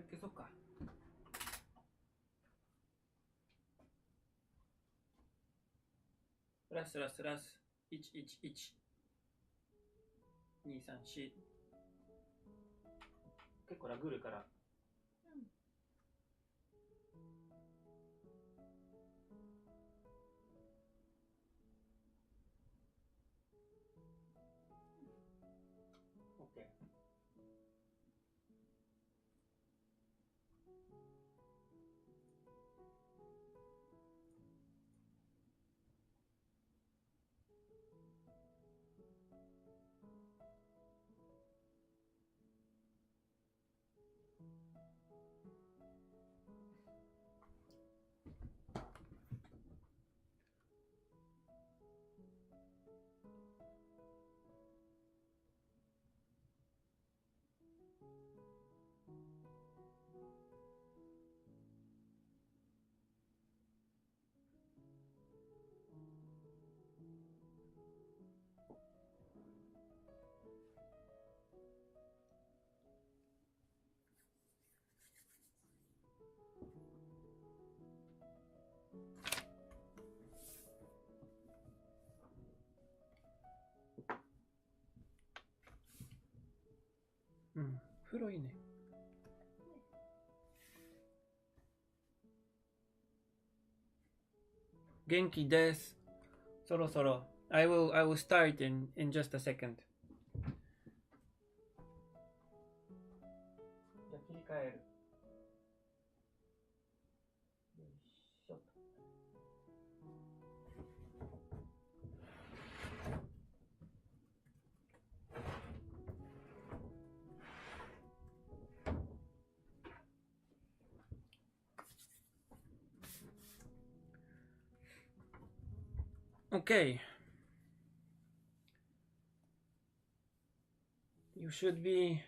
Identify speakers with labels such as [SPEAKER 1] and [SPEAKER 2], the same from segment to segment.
[SPEAKER 1] 消そうか。プラスプラスプラス111 234結構ラグるから。OK。うん、風呂いいね。元気です。そろそろ。I will start in just a second. じゃあ切り替える。よいしょ。Okay. You should be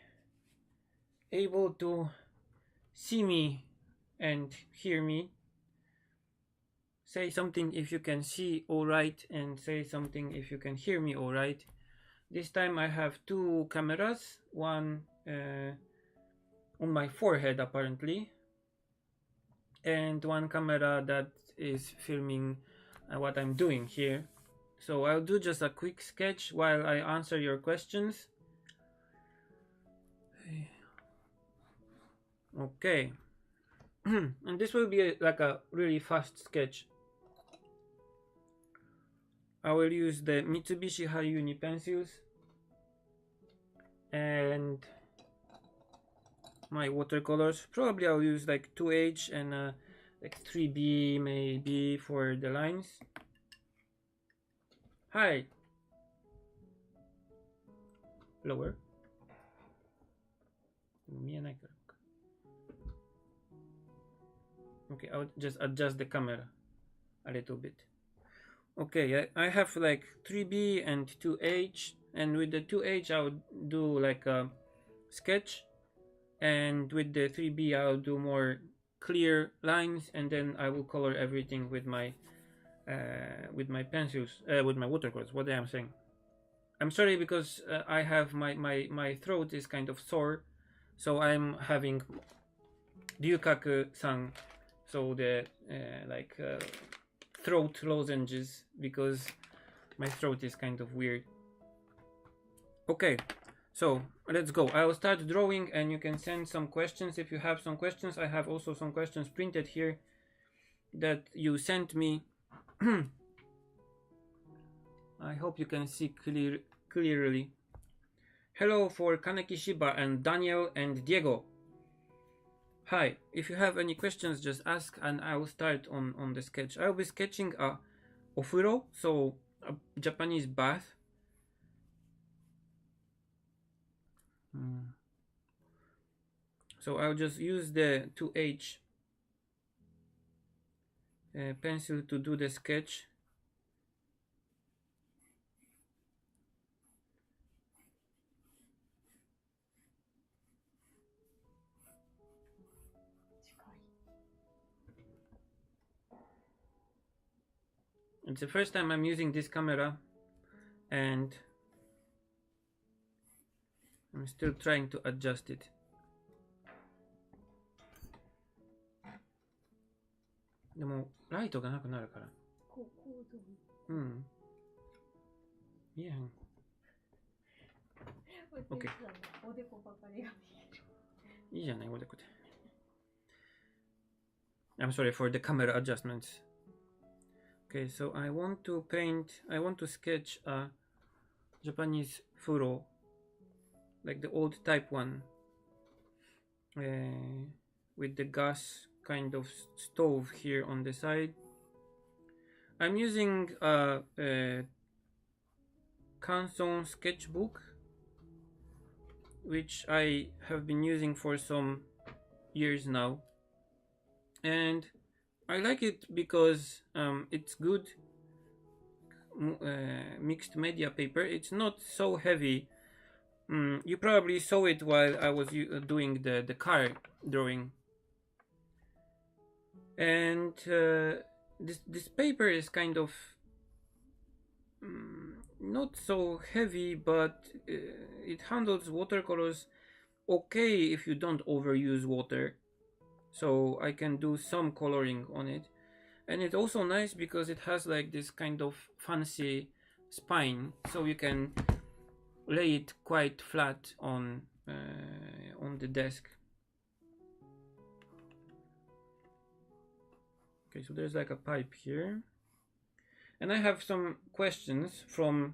[SPEAKER 1] able to see me and hear me. Say something if you can see all right, and say something if you can hear me all right. This time I have two cameras, one on my forehead apparently, and one camera that is filming what I'm doing here. So I'll do just a quick sketch while I answer your questions. Okay. And this will be like a really fast sketch. I will use the Mitsubishi Hayuni pencils and my watercolors. Probably I'll use like 2H and like 3B maybe for the lines. Hi. Lower. Okay, I'll just adjust the camera a little bit. Okay, I have like 3B and 2H, and with the 2H I'll do like a sketch, and with the 3B I'll do more clear lines, and then I will color everything with my pencils, with my watercolors. What am I saying? I'm sorry because I have my throat is kind of sore, so I'm having ryukaku-san, so the throat lozenges, because my throat is kind of weird. Okay, so let's go. I will start drawing and you can send some questions if you have some questions. I have also some questions printed here that you sent me. I hope you can see clearly. Hello for Kaneki Shiba and Daniel and Diego. Hi, if you have any questions, just ask and I will start on the sketch. I will be sketching a ofuro, so a Japanese bath. So I'll just use the 2H pencil to do the sketch. It's the first time I'm using this camera and I'm still trying to adjust it. でもライトがなくなるから。
[SPEAKER 2] こう構造。
[SPEAKER 1] うん。いやん。OK。
[SPEAKER 2] おでこばかりが見える。
[SPEAKER 1] いいじゃない、おでこで。I'm sorry for the camera adjustments. Okay, so I want to sketch a Japanese furo, like the old type one, with the gas kind of stove here on the side. I'm using a Canson sketchbook, which I have been using for some years now, and I like it because it's good mixed media paper. It's not so heavy. You probably saw it while I was doing the car drawing, and this paper is kind of not so heavy, but it handles watercolors okay if you don't overuse water. So I can do some coloring on it, and it's also nice because it has like this kind of fancy spine, so you can lay it quite flat on the desk. Okay, so there's like a pipe here, and I have some questions from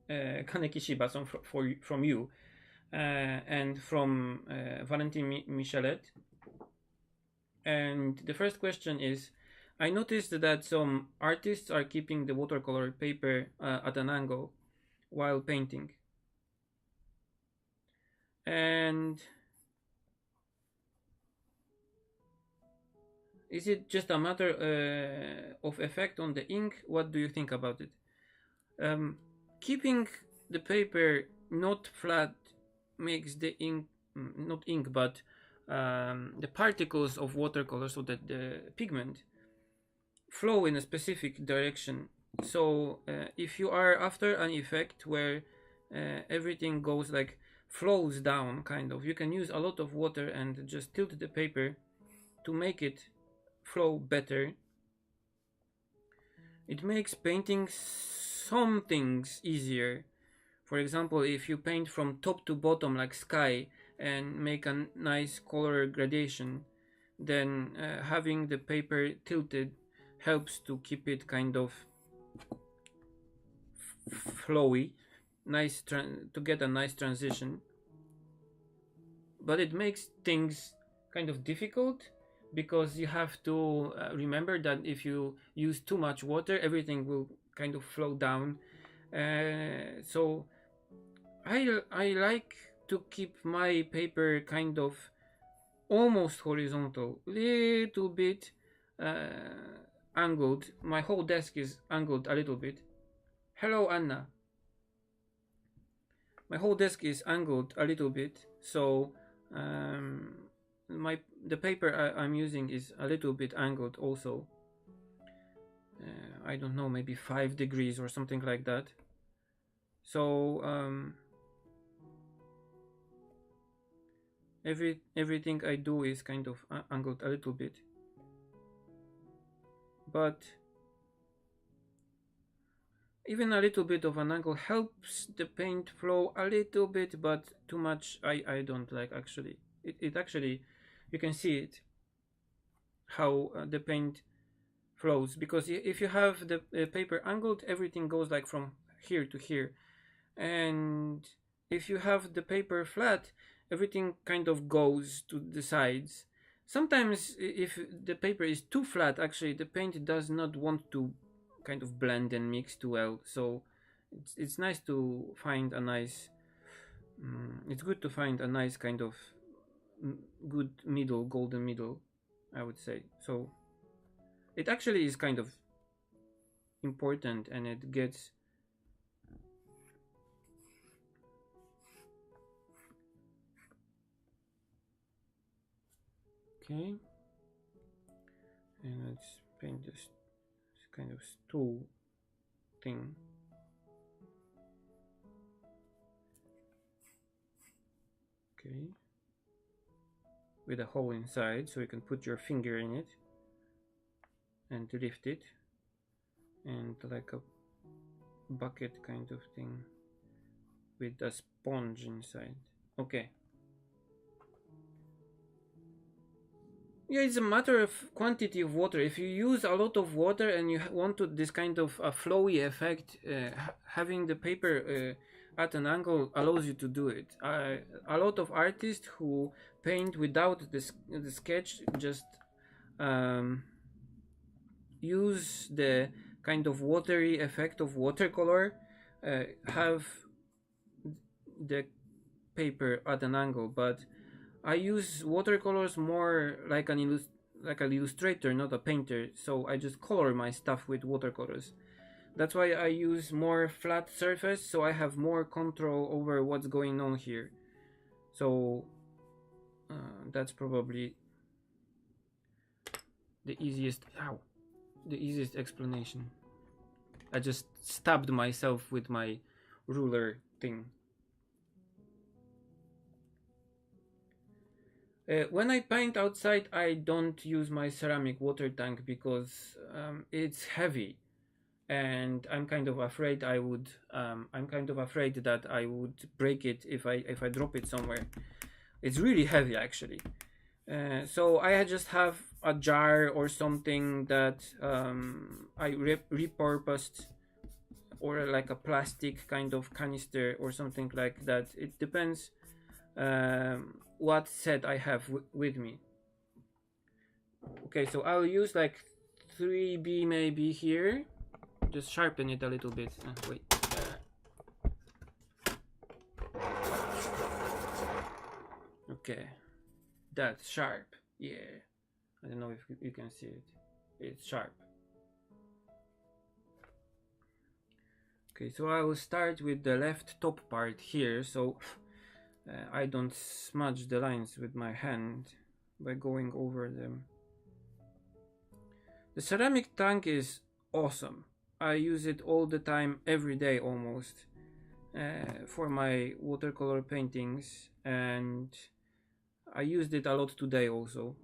[SPEAKER 1] Kaneki Shiba, from you, and from Valentin Michelet. And the first question is, I noticed that some artists are keeping the watercolor paper at an angle while painting. And is it just a matter of effect on the ink? What do you think about it? Keeping the paper not flat makes the ink, not ink, but the particles of watercolor, so that the pigment, flow in a specific direction. So if you are after an effect where everything goes like flows down, kind of, you can use a lot of water and just tilt the paper to make it flow better. It makes painting some things easier. For example, if you paint from top to bottom like sky and make a nice color gradation, then having the paper tilted helps to keep it kind of flowy, nice to get a nice transition. But it makes things kind of difficult because you have to remember that if you use too much water, everything will kind of flow down. So I like to keep my paper kind of almost horizontal, little bit angled. My whole desk is angled a little bit. Hello, Anna. My whole desk is angled a little bit, so the paper I'm using is a little bit angled also. I don't know, maybe 5 degrees or something like that. So everything I do is kind of angled a little bit, but even a little bit of an angle helps the paint flow a little bit, but too much I don't like. Actually, it actually, you can see it, how the paint flows, because if you have the paper angled, everything goes like from here to here, and if you have the paper flat, everything kind of goes to the sides. Sometimes if the paper is too flat, actually the paint does not want to kind of blend and mix too well, so it's nice to find a nice it's good to find a nice kind of good middle, golden middle, I would say. So it actually is kind of important, and it gets okay. And let's paint this kind of stool thing. Okay, with a hole inside so you can put your finger in it, and lift it, and like a bucket kind of thing with a sponge inside. Okay. Yeah, it's a matter of quantity of water. If you use a lot of water and you want to this kind of a flowy effect, having the paper at an angle allows you to do it. A lot of artists who paint without the sketch just um, use the kind of watery effect of watercolor, have the paper at an angle, but I use watercolors more like like an illustrator, not a painter. So I just color my stuff with watercolors. That's why I use more flat surface, so I have more control over what's going on here. So that's probably the easiest. Ow, the easiest explanation. I just stabbed myself with my ruler thing. When I paint outside, I don't use my ceramic water tank because it's heavy, and I'm kind of afraid I would. I'm kind of afraid that I would break it if I drop it somewhere. It's really heavy, actually. So I just have a jar or something that I repurposed, or like a plastic kind of canister or something like that. It depends what set I have with me. Okay, so I'll use like 3B maybe here. Just sharpen it a little bit. Wait. Okay, that's sharp. Yeah, I don't know if you can see it. It's sharp. Okay, so I will start with the left top part here, so I don't smudge the lines with my hand by going over them. The ceramic tank is awesome. I use it all the time, every day almost, for my watercolor paintings, and I used it a lot today also.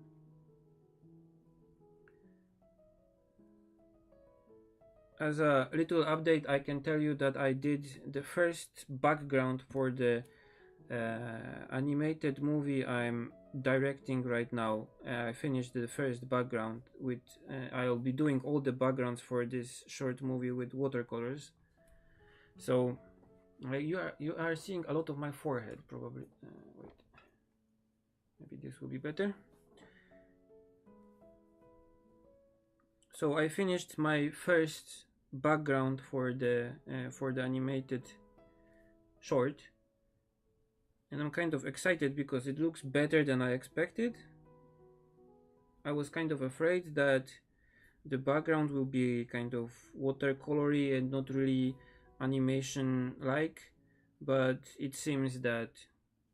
[SPEAKER 1] As a little update, I can tell you that I did the first background for the animated movie I'm directing right now. I finished the first background with. I'll be doing all the backgrounds for this short movie with watercolors. So you are seeing a lot of my forehead probably. Wait, maybe this will be better. So I finished my first background for the animated short, and I'm kind of excited because it looks better than I expected. I was kind of afraid that the background will be kind of watercolory and not really animation like, but it seems that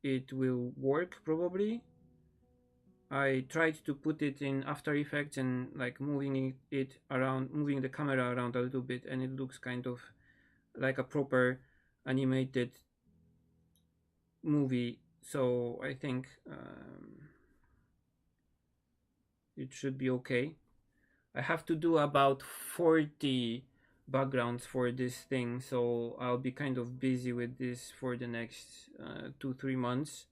[SPEAKER 1] it will work probably. I tried to put it in After Effects and like moving it around, moving the camera around a little bit, and it looks kind of like a proper animated movie. So I think it should be okay. I have to do about 40 backgrounds for this thing, so I'll be kind of busy with this for the next 2-3 months.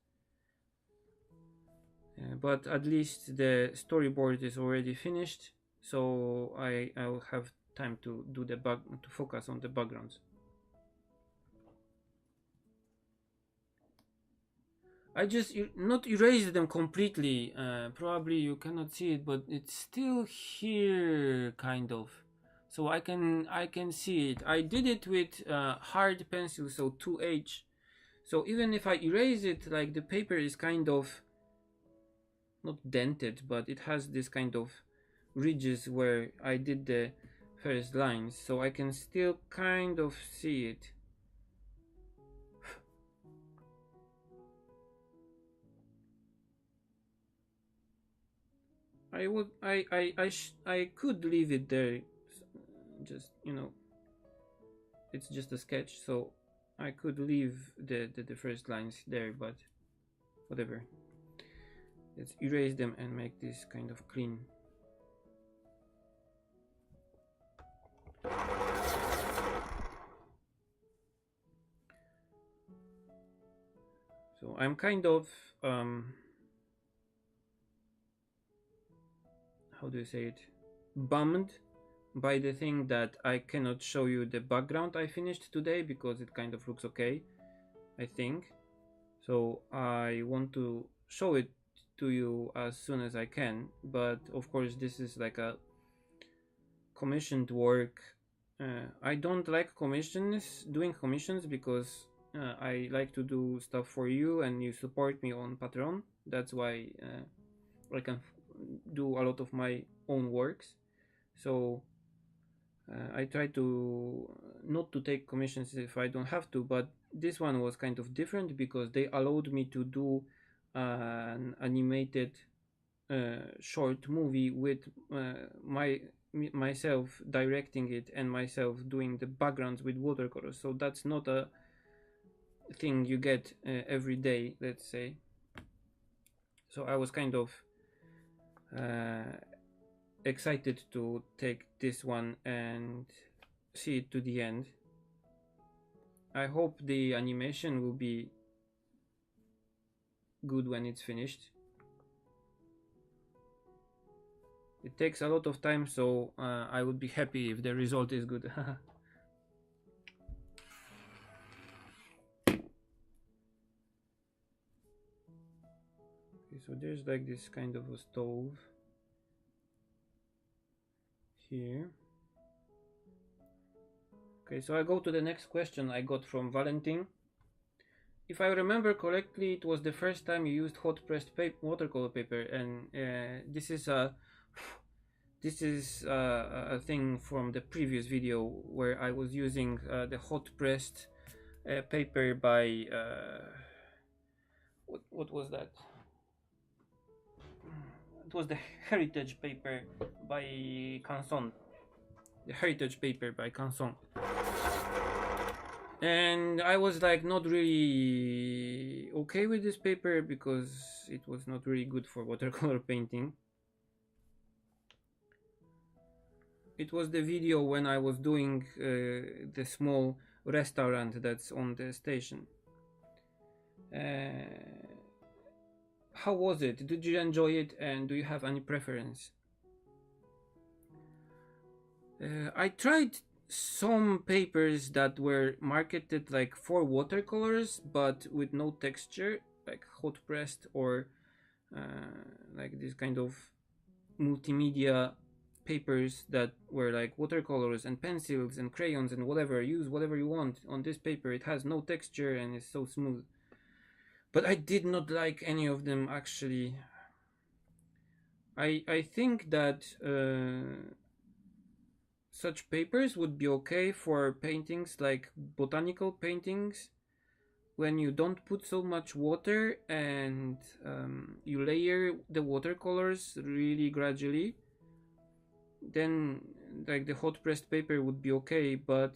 [SPEAKER 1] But at least the storyboard is already finished, so I'll have time to do to focus on the backgrounds. I just not erased them completely. Probably you cannot see it, but it's still here, kind of. So I can see it. I did it with hard pencil, so 2H. So even if I erase it, like the paper is kind of not dented, but it has this kind of ridges where I did the first lines, so I can still kind of see it. I could leave it there, just it's just a sketch, so I could leave the first lines there, but whatever. Let's erase them and make this kind of clean. I'm kind of how do you say it, bummed by the thing that I cannot show you the background I finished today because it kind of looks okay, I think. So I want to show it to you as soon as I can, but of course this is like a commissioned work. I don't like doing commissions, because I like to do stuff for you and you support me on Patreon. That's why I can do a lot of my own works. So I try to not to take commissions if I don't have to, but this one was kind of different because they allowed me to do an animated short movie with myself directing it and myself doing the backgrounds with watercolors. So that's not a thing you get every day, let's say. So I was kind of excited to take this one and see it to the end. I hope the animation will be good when it's finished. It takes a lot of time, so I would be happy if the result is good. Okay, so there's like this kind of a stove here. Okay, so I go to the next question I got from Valentin. If I remember correctly, it was the first time you used hot pressed watercolor paper, and this is a thing from the previous video where I was using the hot pressed paper by what was that? It was the heritage paper by Canson. The heritage paper by Canson. And I was like not really okay with this paper because it was not really good for watercolor painting. It was the video when I was doing the small restaurant that's on the station. How was it? Did you enjoy it, and do you have any preference? I tried some papers that were marketed like for watercolors but with no texture, like hot pressed or like this kind of multimedia papers that were like watercolors and pencils and crayons and whatever. Use whatever you want on this paper. It has no texture and is so smooth. But I did not like any of them actually. I think that such papers would be okay for paintings like botanical paintings, when you don't put so much water and you layer the watercolors really gradually. Then like the hot pressed paper would be okay, but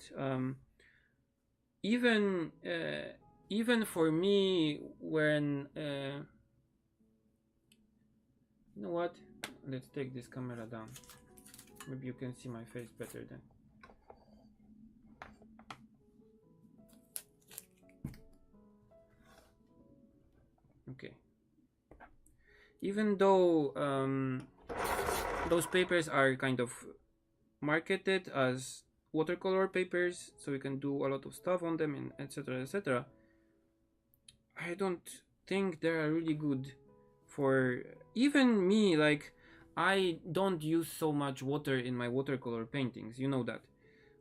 [SPEAKER 1] even for me, when you know what, let's take this camera down, maybe you can see my face better then. Okay, even though those papers are kind of marketed as watercolor papers, so you can do a lot of stuff on them and etc etc, I don't think they are really good for even me. Like, I don't use so much water in my watercolor paintings, you know that,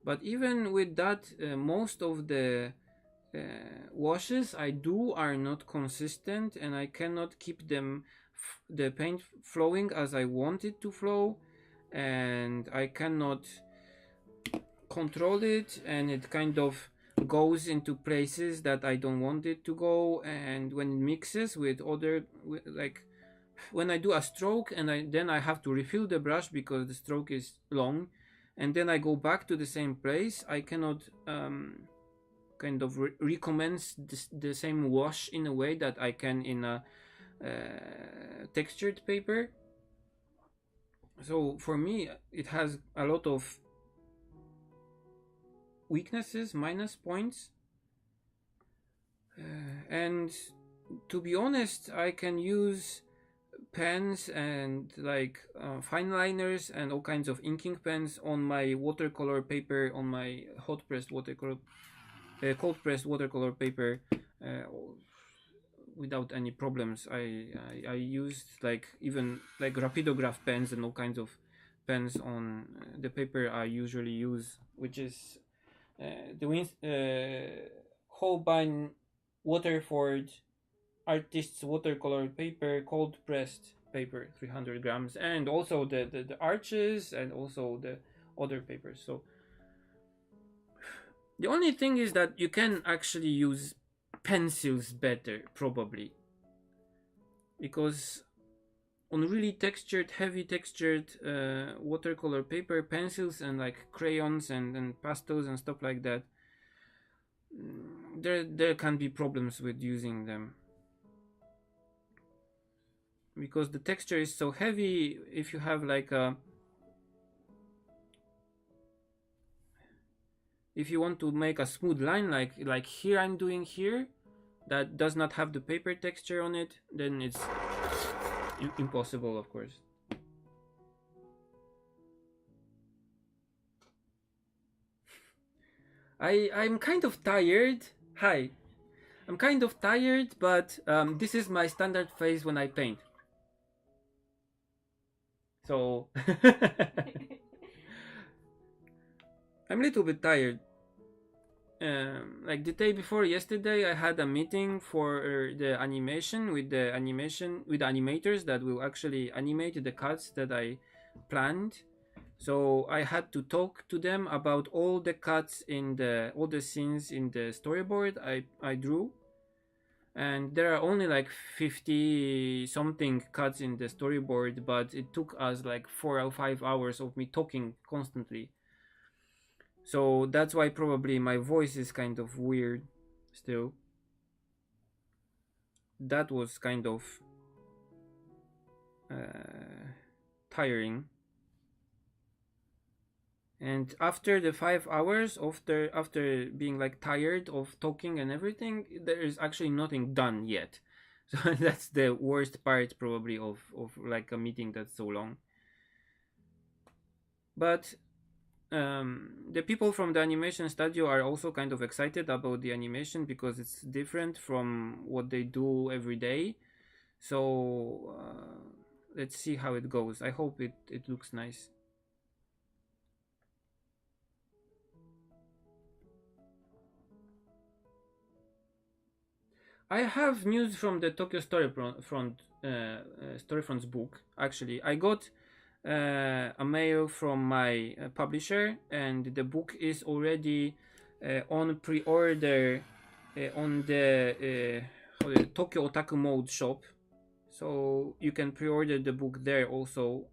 [SPEAKER 1] but even with that, most of the washes I do are not consistent, and I cannot keep them the paint flowing as I want it to flow, and I cannot control it, and it kind of goes into places that I don't want it to go. And when it mixes with other, like when I do a stroke and then I have to refill the brush because the stroke is long, and then I go back to the same place, I cannot kind of recommence the same wash in a way that I can in a textured paper. So for me, it has a lot of weaknesses, minus points, and to be honest, I can use pens and like fine liners and all kinds of inking pens on my watercolor paper, on my hot pressed watercolor, cold pressed watercolor paper, without any problems. I used like even like rapidograph pens and all kinds of pens on the paper I usually use, which is the Holbein Waterford Artist's Watercolor paper, cold pressed paper, 300 grams, and also the arches and also the other papers. So the only thing is that you can actually use pencils better, probably, because on really textured, heavy textured watercolor paper, pencils and like crayons and pastels and stuff like that, there can be problems with using them because the texture is so heavy. If you have like a, if you want to make a smooth line like here I'm doing here, that does not have the paper texture on it, then it's impossible, of course. I'm kind of tired. Hi. I'm kind of tired, but this is my standard phase when I paint. So I'm a little bit tired. Like the day before yesterday, I had a meeting for the animation with the animators that will actually animate the cuts that I planned. So I had to talk to them about all the cuts in all the scenes in the storyboard I drew, and there are only like 50 something cuts in the storyboard, but it took us like 4 or 5 hours of me talking constantly. So that's why probably my voice is kind of weird still. That was kind of tiring. And after the 5 hours, after being like tired of talking and everything, there is actually nothing done yet. So that's the worst part probably of like a meeting that's so long. But the people from the animation studio are also kind of excited about the animation because it's different from what they do every day. So let's see how it goes. I hope it looks nice. I have news from the Tokyo Storyfront's book. Actually, I got a mail from my publisher, and the book is already on pre-order on the Tokyo Otaku Mode shop. So you can pre-order the book there also.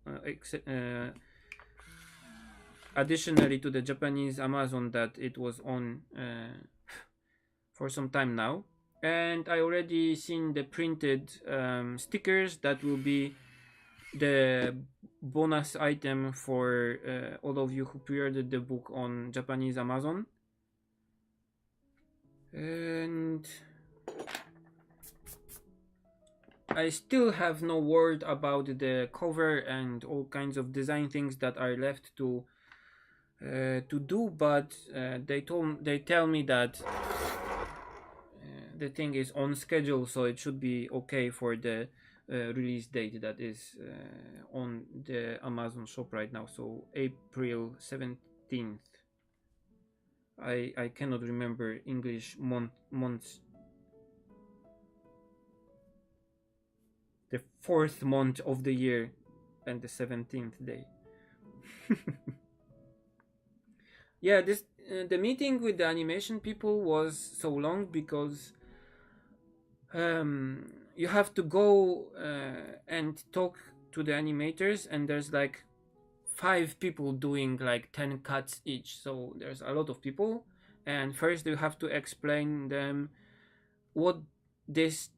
[SPEAKER 1] Additionally to the Japanese Amazon that it was on for some time now. And I already seen the printed stickers that will be the bonus item for all of you who pre-ordered the book on Japanese Amazon. And I still have no word about the cover and all kinds of design things that are left to do, but they tell me that the thing is on schedule, so it should be okay for the release date that is on the Amazon shop right now. So April 17th. I cannot remember English months. The 4th month of the year and the 17th day. Yeah, this the meeting with the animation people was so long because you have to go and talk to the animators, and there's like 5 people doing like 10 cuts each, so there's a lot of people. And first you have to explain them what this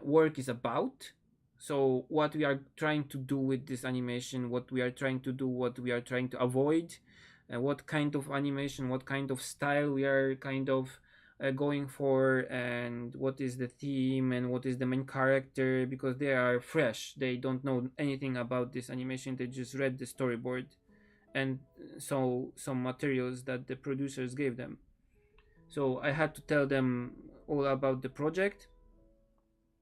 [SPEAKER 1] work is about, so what we are trying to do with this animation, what we are trying to do, what we are trying to avoid, what kind of animation, what kind of style we are kind of going for, and what is the theme, and what is the main character, because they are fresh. They don't know anything about this animation. They just read the storyboard and so some materials that the producers gave them. So I had to tell them all about the project.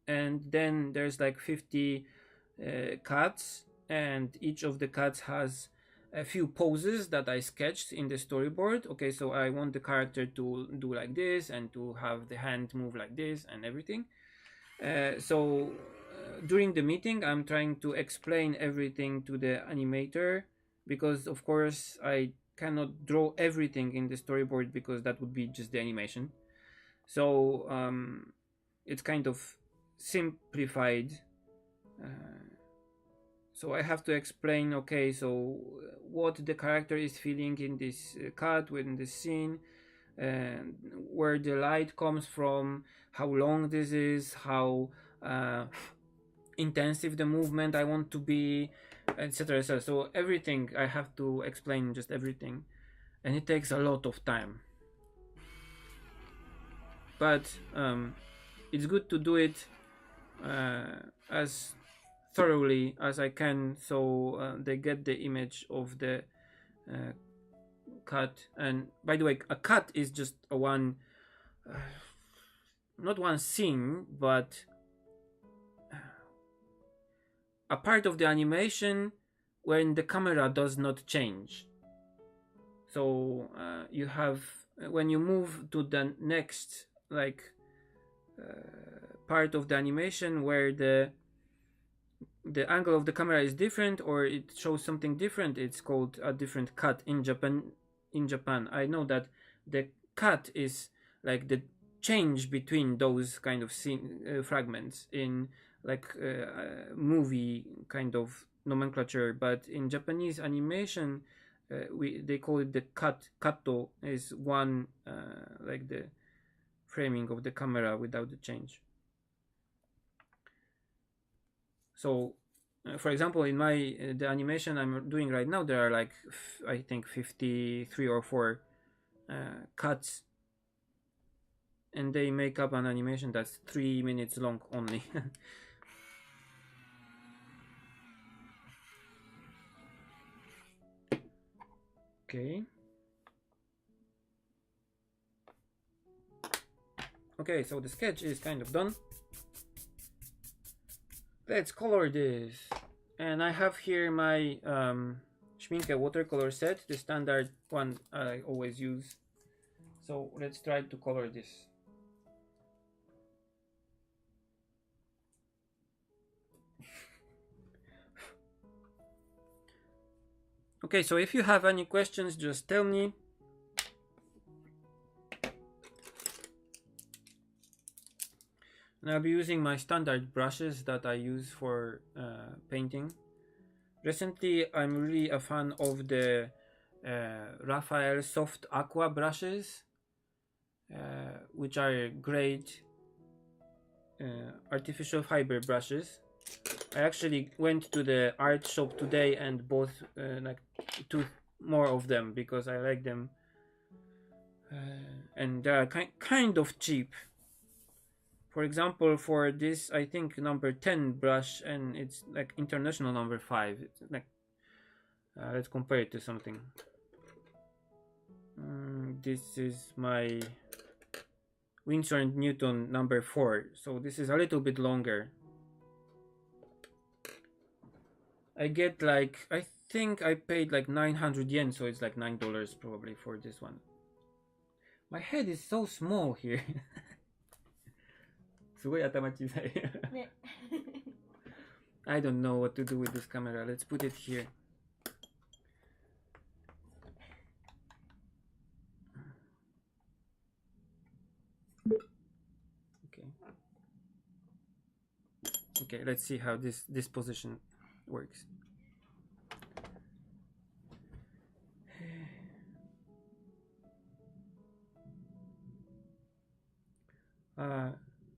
[SPEAKER 1] And then there's like 50 cuts, and each of the cuts has a few poses that I sketched in the storyboard. Okay, so I want the character to do like this, and to have the hand move like this, and everything. During the meeting, I'm trying to explain everything to the animator, because of course I cannot draw everything in the storyboard, because that would be just the animation. So it's kind of simplified. So I have to explain, okay, so what the character is feeling in this cut, within this scene, and where the light comes from, how long this is, how intensive the movement I want to be, etc. etc. So everything I have to explain, just everything, and it takes a lot of time. But it's good to do it as thoroughly as I can, so they get the image of the uh, cut. And by the way, a cut is just a one, not one scene, but a part of the animation when the camera does not change. So you have, when you move to the next like part of the animation where the angle of the camera is different, or it shows something different, it's called a different cut in Japan. I know that the cut is like the change between those kind of scene, fragments in like movie kind of nomenclature, but in Japanese animation they call it the cut. Kato is one like the framing of the camera without the change. So for example, in my the animation I'm doing right now, there are like I think 53 or 4 cuts, and they make up an animation that's 3 minutes long only. Okay. Okay, so the sketch is kind of done. Let's color this. And I have here my Schminke watercolor set, the standard one I always use. So let's try to color this. Okay, so if you have any questions, just tell me. And I'll be using my standard brushes that I use for painting. Recently, I'm really a fan of the Raphael Soft Aqua brushes, which are great artificial fiber brushes. I actually went to the art shop today and bought like 2 more of them because I like them, and they are kind of cheap. For example, for this, I think number 10 brush, and it's like international number 5. It's like let's compare it to something. This is my Winsor & Newton number 4, so this is a little bit longer. I get like, I think I paid like 900 yen, so it's like $9 probably for this one. My head is so small here. すごい頭小さい。ね。I don't know what to do with this camera. Let's put it here. Okay. Okay, let's see how this position works.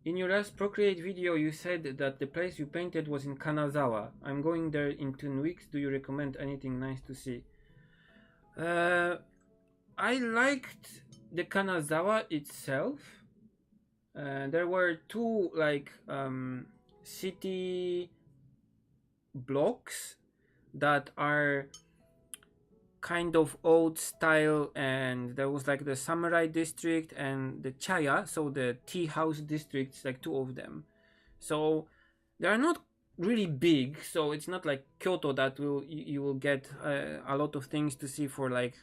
[SPEAKER 1] In your last Procreate video, you said that the place you painted was in Kanazawa. I'm going there in 2 weeks. Do you recommend anything nice to see? I liked the Kanazawa itself. There were two like city blocks that are kind of old style, and there was like the samurai district and the chaya, so the tea house districts, like two of them. So they are not really big, so it's not like Kyoto that you will get a lot of things to see for like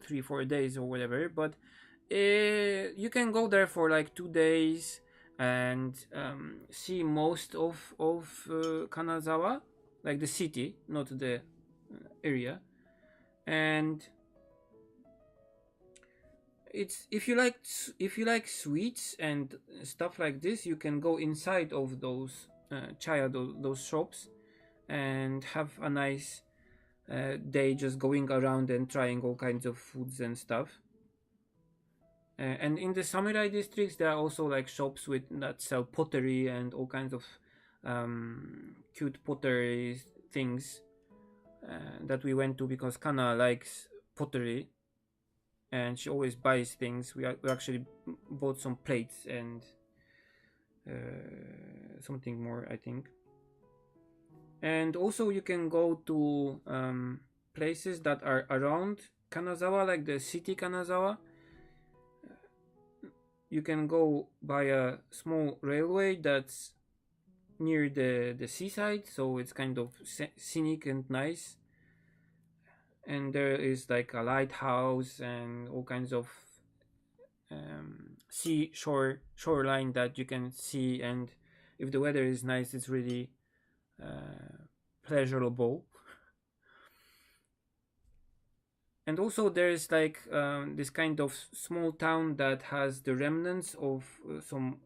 [SPEAKER 1] 3-4 days or whatever, but you can go there for like 2 days and see most of Kanazawa, like the city, not the area. And it's if you like sweets and stuff like this, you can go inside of those chaya, those shops, and have a nice day just going around and trying all kinds of foods and stuff. And in the samurai districts, there are also like shops with that sell pottery and all kinds of cute pottery things that we went to because Kana likes pottery and she always buys things. We actually bought some plates and something more, I think. And also, you can go to places that are around Kanazawa, like the city Kanazawa. You can go by a small railway that's near the seaside, so it's kind of scenic and nice. And there is like a lighthouse and all kinds of shoreline that you can see, and if the weather is nice, it's really pleasurable. And also there's like this kind of small town that has the remnants of some,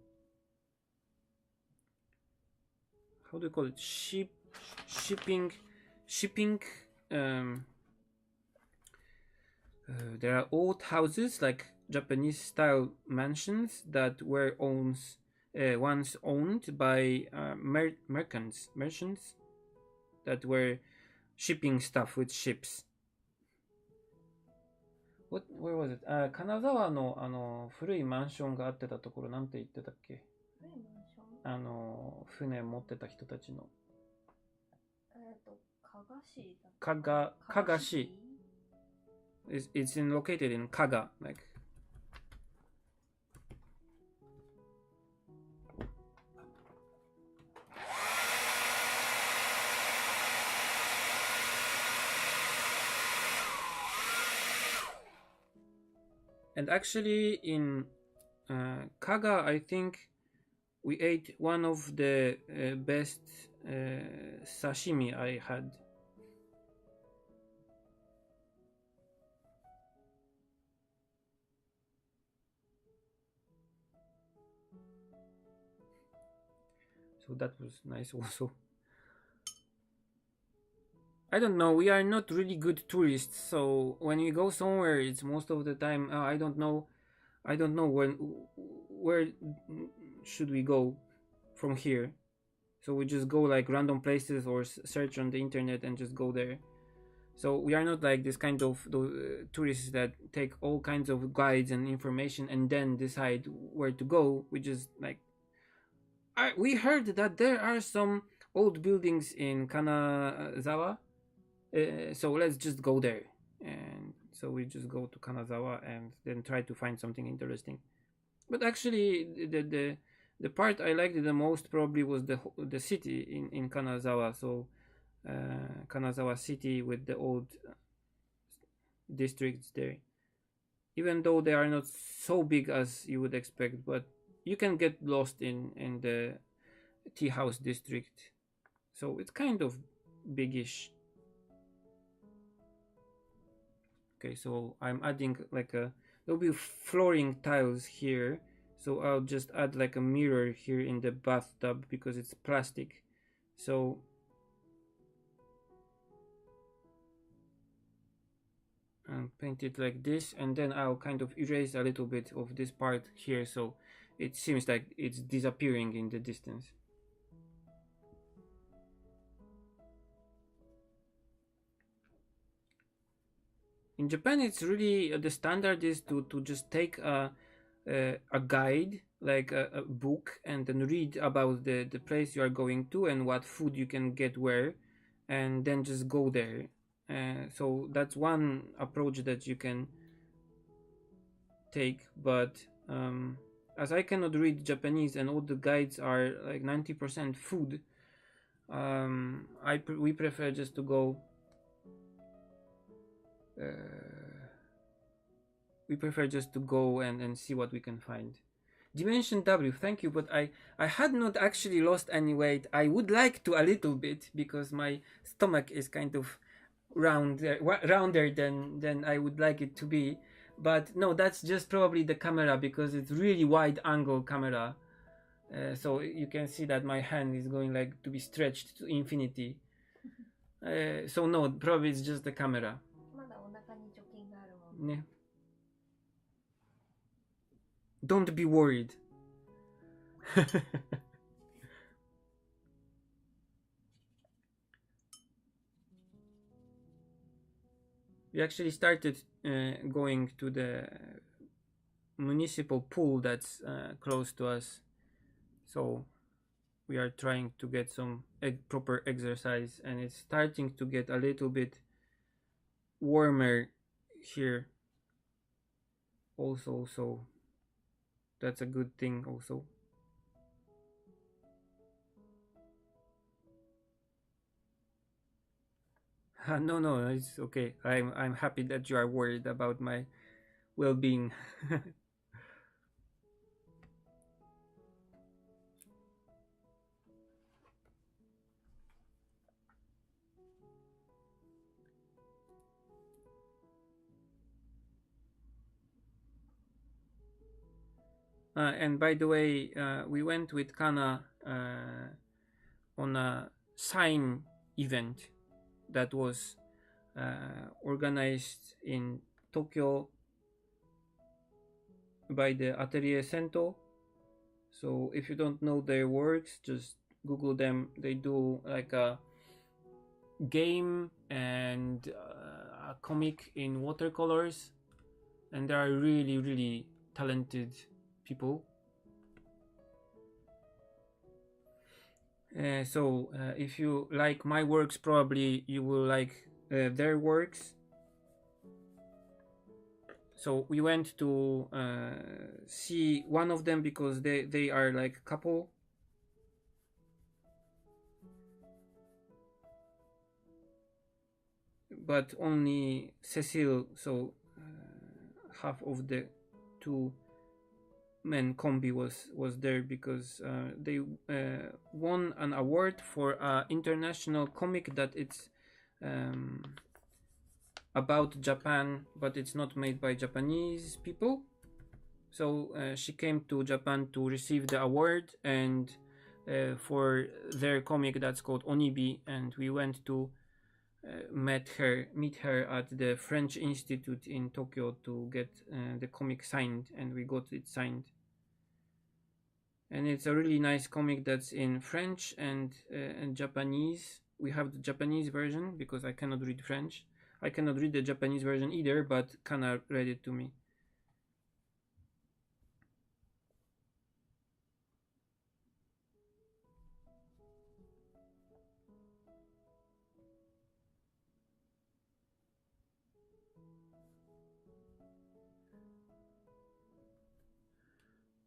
[SPEAKER 1] how do you call it, shipping um, there are old houses like Japanese style mansions that were once owned by merchants that were shipping stuff with ships. Where was it? 金沢の古いマンションがあってたところ、なんて言ってたっけ？
[SPEAKER 2] 古いマンション？
[SPEAKER 1] 船持ってた人たちの。
[SPEAKER 2] 加賀市。
[SPEAKER 1] It's located in Kaga, like. And actually, in Kaga, I think we ate one of the best sashimi I had. So that was nice also. I don't know, we are not really good tourists, so when we go somewhere, it's most of the time I don't know where should we go from here. So we just go like random places or search on the internet and just go there. So we are not like this kind of tourists that take all kinds of guides and information and then decide where to go. We just like we heard that there are some old buildings in Kanazawa, so let's just go there. And so we just go to Kanazawa and then try to find something interesting. But actually, the part I liked the most probably was the city in Kanazawa. So Kanazawa city with the old districts there, even though they are not so big as you would expect, but you can get lost in the tea house district, so it's kind of biggish. Okay, so I'm adding like there'll be flooring tiles here, so I'll just add like a mirror here in the bathtub because it's plastic. So I'll paint it like this, and then I'll kind of erase a little bit of this part here, so it seems like it's disappearing in the distance. In Japan, it's really the standard is to just take a guide, like a book, and then read about the place you are going to and what food you can get where, and then just go there. So that's one approach that you can take. But as I cannot read Japanese and all the guides are like 90% food, we prefer just to go. We prefer just to go and see what we can find. Dimension W, thank you, but I had not actually lost any weight. I would like to a little bit because my stomach is kind of rounder than I would like it to be. But no, that's just probably the camera because it's really wide angle camera. So you can see that my hand is going like to be stretched to infinity. So no, probably it's just the camera.
[SPEAKER 2] まだお腹に貯金があるもん。
[SPEAKER 1] ね。Don't be worried. We actually started going to the municipal pool that's close to us, so we are trying to get some proper exercise, and it's starting to get a little bit warmer here also, so that's a good thing also. No, it's okay. I'm happy that you are worried about my well-being. And by the way, we went with Kana on a sign event that was organized in Tokyo by the Atelier Sento. So if you don't know their works, just Google them. They do like a game and a comic in watercolors, and they are really talented people. So if you like my works, probably you will like their works. So we went to see one of them because they are like a couple. But only Cecile, so half of the two men combi was there because they won an award for an international comic that it's about Japan, but it's not made by Japanese people. So she came to Japan to receive the award, and for their comic that's called Onibi, and we went to meet her at the French Institute in Tokyo to get the comic signed, and we got it signed. And it's a really nice comic that's in French and Japanese. We have the Japanese version because I cannot read French. I cannot read the Japanese version either, but Kana read it to me.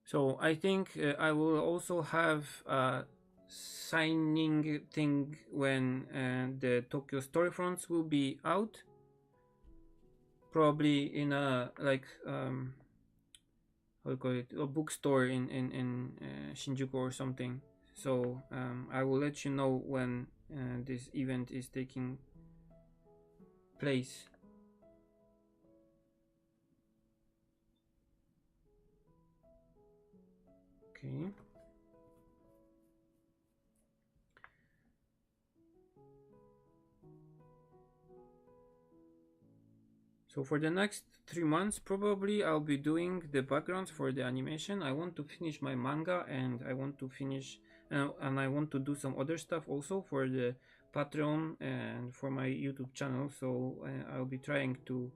[SPEAKER 1] So I think I will also have a signing thing when the Tokyo storefronts will be out. Probably in a like how do you call it, a bookstore in Shinjuku or something. So I will let you know when this event is taking place. Okay. So for the next 3 months, probably I'll be doing the backgrounds for the animation. I want to finish my manga, and I want to finish and I want to do some other stuff also for the Patreon and for my YouTube channel. So I'll be trying to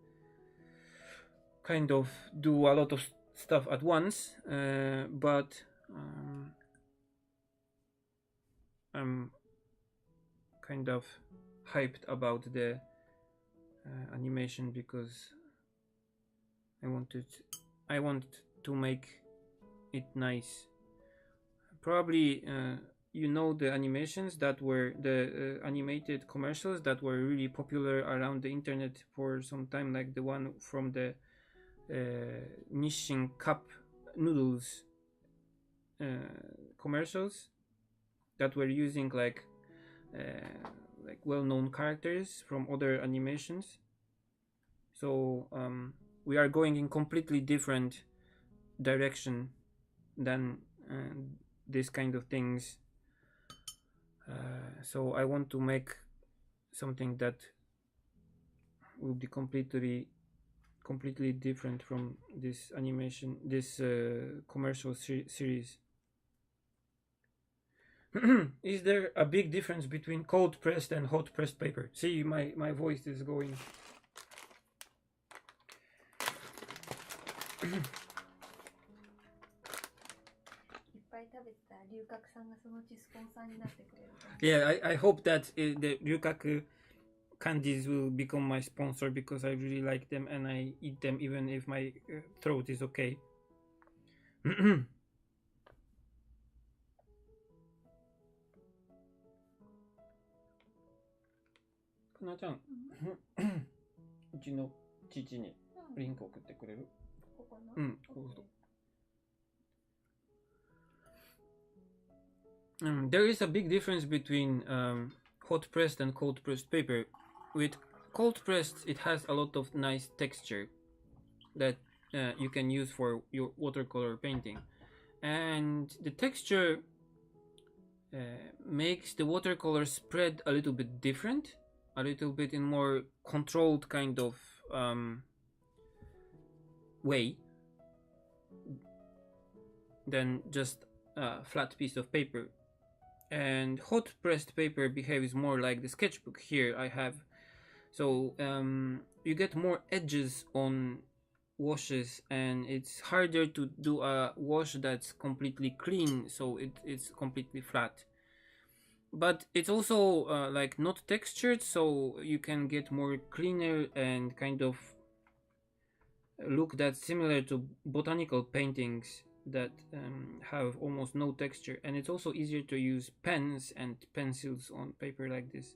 [SPEAKER 1] kind of do a lot of stuff at once, but I'm kind of hyped about the animation because I want to make it nice. Probably you know the animations that were the animated commercials that were really popular around the internet for some time, like the one from the Nissin cup noodles commercials that were using like well-known characters from other animations. So we are going in completely different direction than this kind of things. So I want to make something that will be completely different from this animation, this commercial series. Is there a big difference between cold pressed and hot pressed paper? See, my voice is going.
[SPEAKER 2] いっぱい食べてたら龍角さんがそのうちスポンサーになってくれるかも。
[SPEAKER 1] Yeah, I hope that the Ryukaku candies will become my sponsor because I really like them and I eat them even if my throat is okay. かなちゃん、うちの父にリンク送ってくれる？
[SPEAKER 2] ここの？
[SPEAKER 1] うん、こうそう。There is a big difference between hot pressed and cold pressed paper. With cold pressed, it has a lot of nice texture that you can use for your watercolor painting, and the texture makes the watercolor spread a little bit different, a little bit in more controlled kind of way than just a flat piece of paper. And hot pressed paper behaves more like the sketchbook here I have. So you get more edges on washes and it's harder to do a wash that's completely clean, so it's completely flat. But it's also like not textured, so you can get more cleaner and kind of look that's similar to botanical paintings that have almost no texture, and it's also easier to use pens and pencils on paper like this.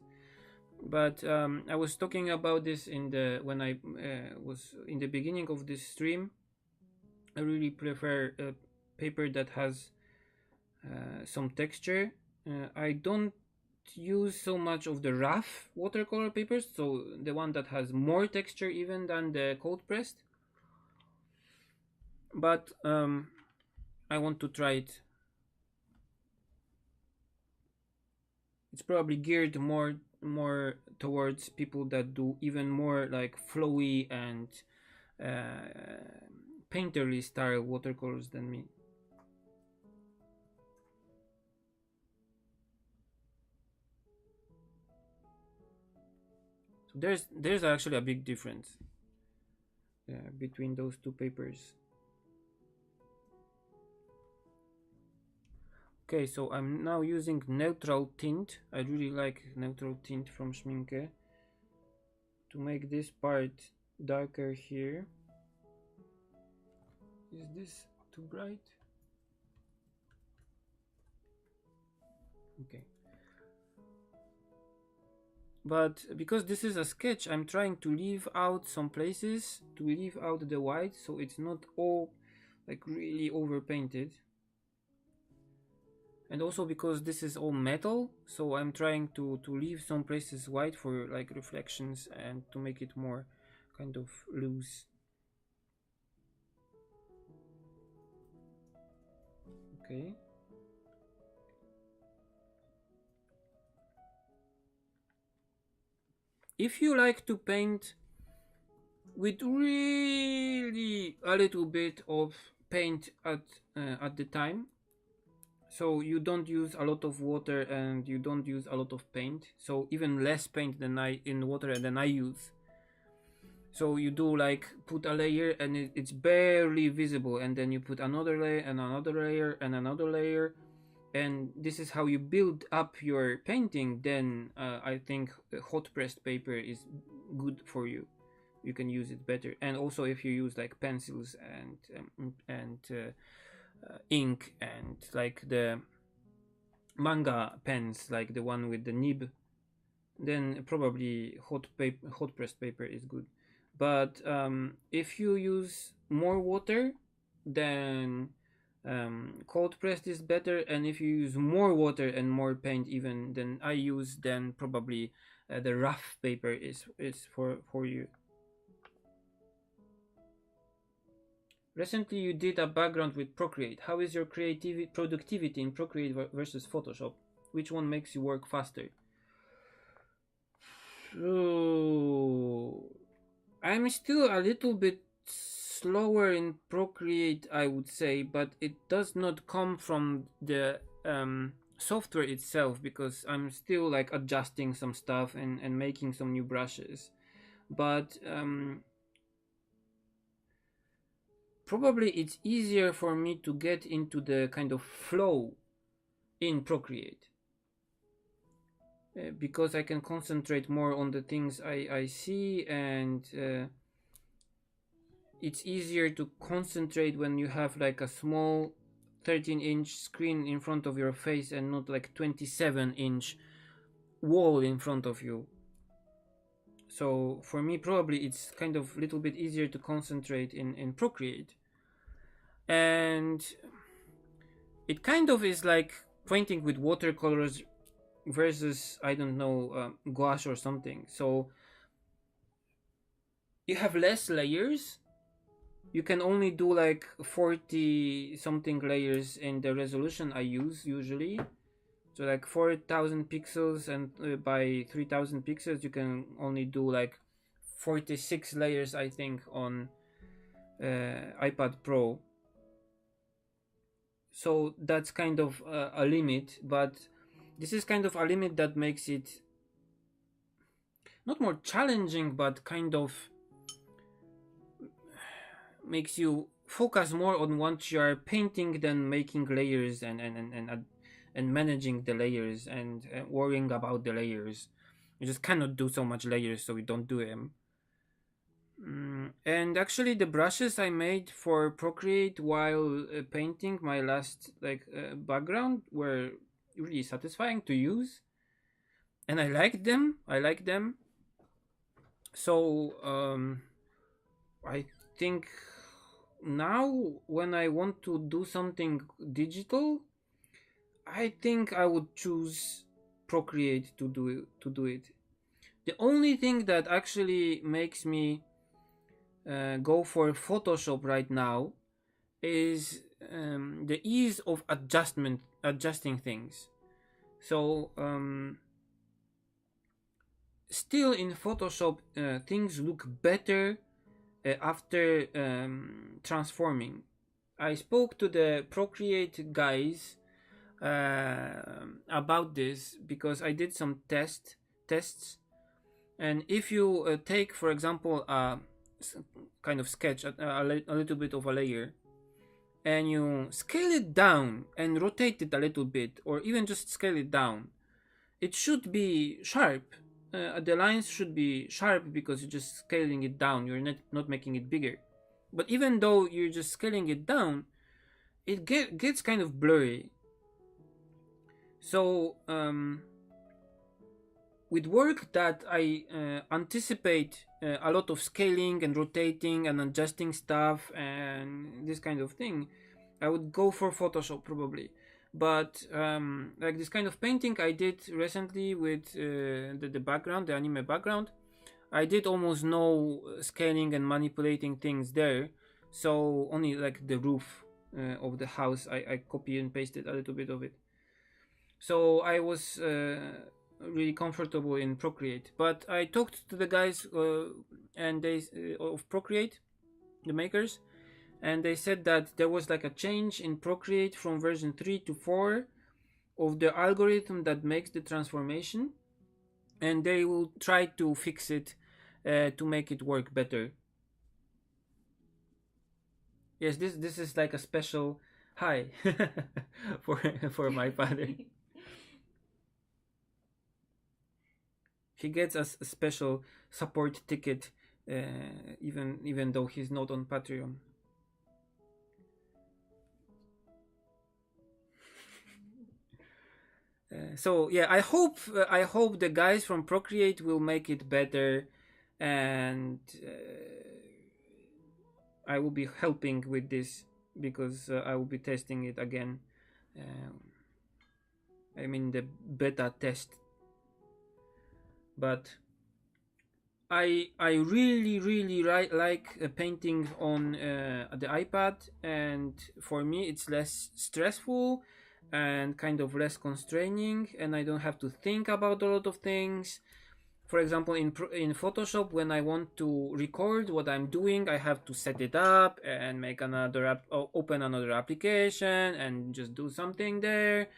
[SPEAKER 1] But I was talking about this when I was in the beginning of this stream. I really prefer a paper that has some texture. I don't use so much of the rough watercolor papers, so the one that has more texture even than the cold pressed. But I want to try it. It's probably geared more towards people that do even more like flowy and painterly style watercolors than me. So there's actually a big difference between those two papers. Okay, so I'm now using neutral tint. I really like neutral tint from Schminke to make this part darker here. Is this too bright? Okay. But because this is a sketch, I'm trying to leave out some places, to leave out the white, so it's not all like really overpainted. And also because this is all metal, so I'm trying to leave some places white for like reflections and to make it more kind of loose. Okay. If you like to paint with really a little bit of paint at the time, so you don't use a lot of water and you don't use a lot of paint, so even less paint than in water than I use. So you do like put a layer and it's barely visible, and then you put another layer and another layer and another layer, and this is how you build up your painting. Then I think hot pressed paper is good for you. You can use it better, and also if you use like pencils and ink and like the manga pens, like the one with the nib, then probably hot pressed paper is good. But if you use more water, then cold pressed is better. And if you use more water and more paint, even then I use, then probably the rough paper is for you. Recently, you did a background with Procreate. How is your productivity in Procreate versus Photoshop? Which one makes you work faster? I'm still a little bit slower in Procreate, I would say, but it does not come from the software itself, because I'm still like adjusting some stuff and making some new brushes. But probably it's easier for me to get into the kind of flow in Procreate. Because I can concentrate more on the things I see, and it's easier to concentrate when you have like a small 13-inch screen in front of your face and not like 27-inch wall in front of you. So for me, probably it's kind of a little bit easier to concentrate in Procreate. And it kind of is like painting with watercolors versus, I don't know, gouache or something. So you have less layers. You can only do like 40 something layers in the resolution I use usually. So like 4000 pixels, and by 3000 pixels you can only do like 46 layers, I think, on iPad Pro. So that's kind of a limit, but this is kind of a limit that makes it not more challenging, but kind of makes you focus more on what you are painting than making layers and managing the layers and worrying about the layers. You just cannot do so much layers, so we don't do them. And actually, the brushes I made for Procreate while painting my last background were really satisfying to use, and I liked them. So I think now when I want to do something digital, I think I would choose Procreate to do it. The only thing that actually makes me go for Photoshop right now is the ease of adjusting things. So still in Photoshop, things look better after transforming. I spoke to the Procreate guys about this because I did some tests, and if you take, for example, kind of sketch a little bit of a layer, and you scale it down and rotate it a little bit, or even just scale it down, it should be sharp. The lines should be sharp because you're just scaling it down. You're not making it bigger. But even though you're just scaling it down, it gets kind of blurry. So with work that I anticipate a lot of scaling and rotating and adjusting stuff and this kind of thing, I would go for Photoshop probably. But like this kind of painting I did recently with the background, the anime background, I did almost no scaling and manipulating things there. So only like the roof of the house, I copy and pasted a little bit of it. So I was really comfortable in Procreate. But I talked to the guys and they of Procreate, the makers, and they said that there was like a change in Procreate from version 3 to 4 of the algorithm that makes the transformation, and they will try to fix it to make it work better. Yes, this is like a special hi for for my father. He gets us a special support ticket, even though he's not on Patreon. So yeah, I hope the guys from Procreate will make it better, and I will be helping with this because I will be testing it again. I'm in the beta test, but I really like painting on the iPad, and for me it's less stressful and kind of less constraining, and I don't have to think about a lot of things. For example, in Photoshop, when I want to record what I'm doing, I have to set it up and make open another application and just do something there.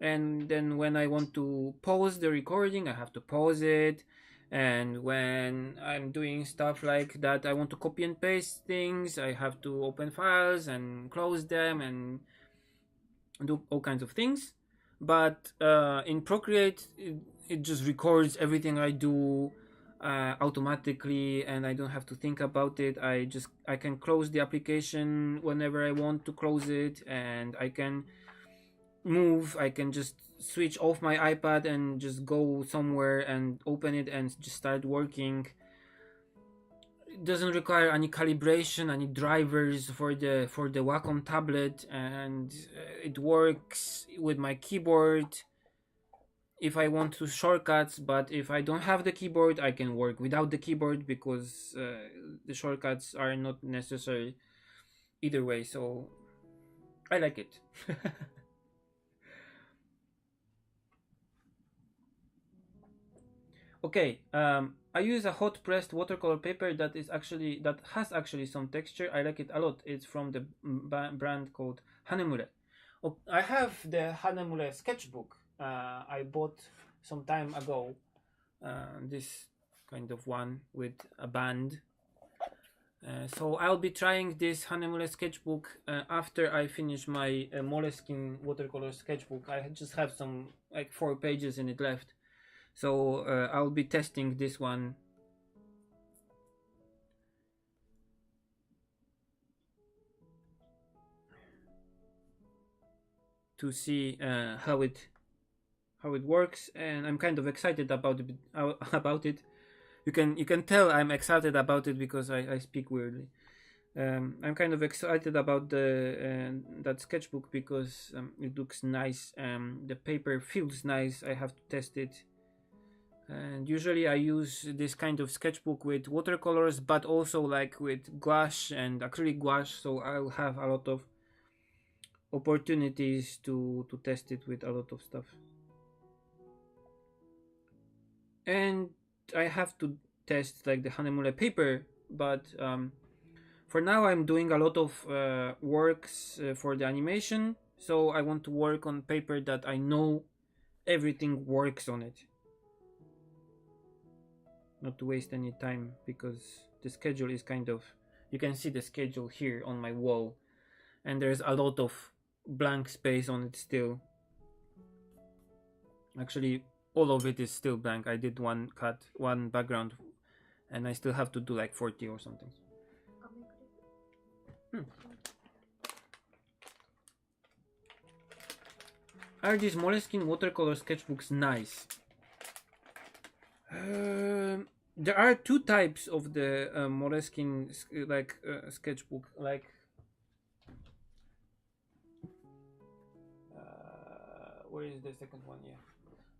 [SPEAKER 1] And then when I want to pause the recording, I have to pause it. And when I'm doing stuff like that, I want to copy and paste things, I have to open files and close them and do all kinds of things. But in Procreate, it just records everything I do automatically, and I don't have to think about it. I can close the application whenever I want to close it, and I can just switch off my iPad and just go somewhere and open it and just start working. It doesn't require any calibration, any drivers for the Wacom tablet, and it works with my keyboard if I want to shortcuts. But if I don't have the keyboard, I can work without the keyboard because the shortcuts are not necessary either way. So I like it. Okay, I use a hot pressed watercolor paper that has actually some texture. I like it a lot. It's from the brand called Hanemure. Oh, I have the Hanemure sketchbook. I bought some time ago. This kind of one with a band. So I'll be trying this Hanemure sketchbook after I finish my Moleskine watercolor sketchbook. I just have some like 4 pages in it left. So I'll be testing this one to see how it works, and I'm kind of excited about it. About it. You can tell I'm excited about it because I speak weirdly. I'm kind of excited about that sketchbook because it looks nice. The paper feels nice. I have to test it. And usually I use this kind of sketchbook with watercolors, but also like with gouache and acrylic gouache, so I'll have a lot of opportunities to test it with a lot of stuff. And I have to test like the Hanemure paper, but for now I'm doing a lot of works for the animation, so I want to work on paper that I know everything works on it. Not to waste any time because the schedule is kind of, you can see the schedule here on my wall, and there's a lot of blank space on it still. Actually, all of it is still blank. I did one background, and I still have to do like 40 or something. Are these Moleskine watercolor sketchbooks nice? There are 2 types of the Moleskine sketchbook. Like, where is the second one? Yeah,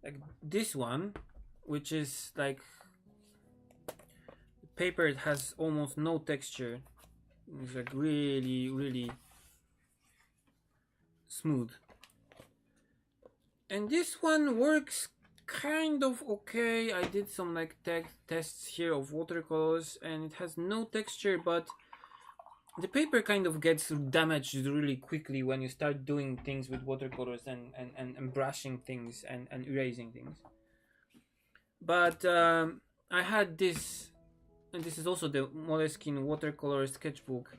[SPEAKER 1] like this one, which is like paper. It has almost no texture. It's like really smooth. And this one works kind of okay. I did some like tests here of watercolors, and it has no texture, but the paper kind of gets damaged really quickly when you start doing things with watercolors and brushing things and erasing things. But I had this and this is also the Moleskine watercolor sketchbook.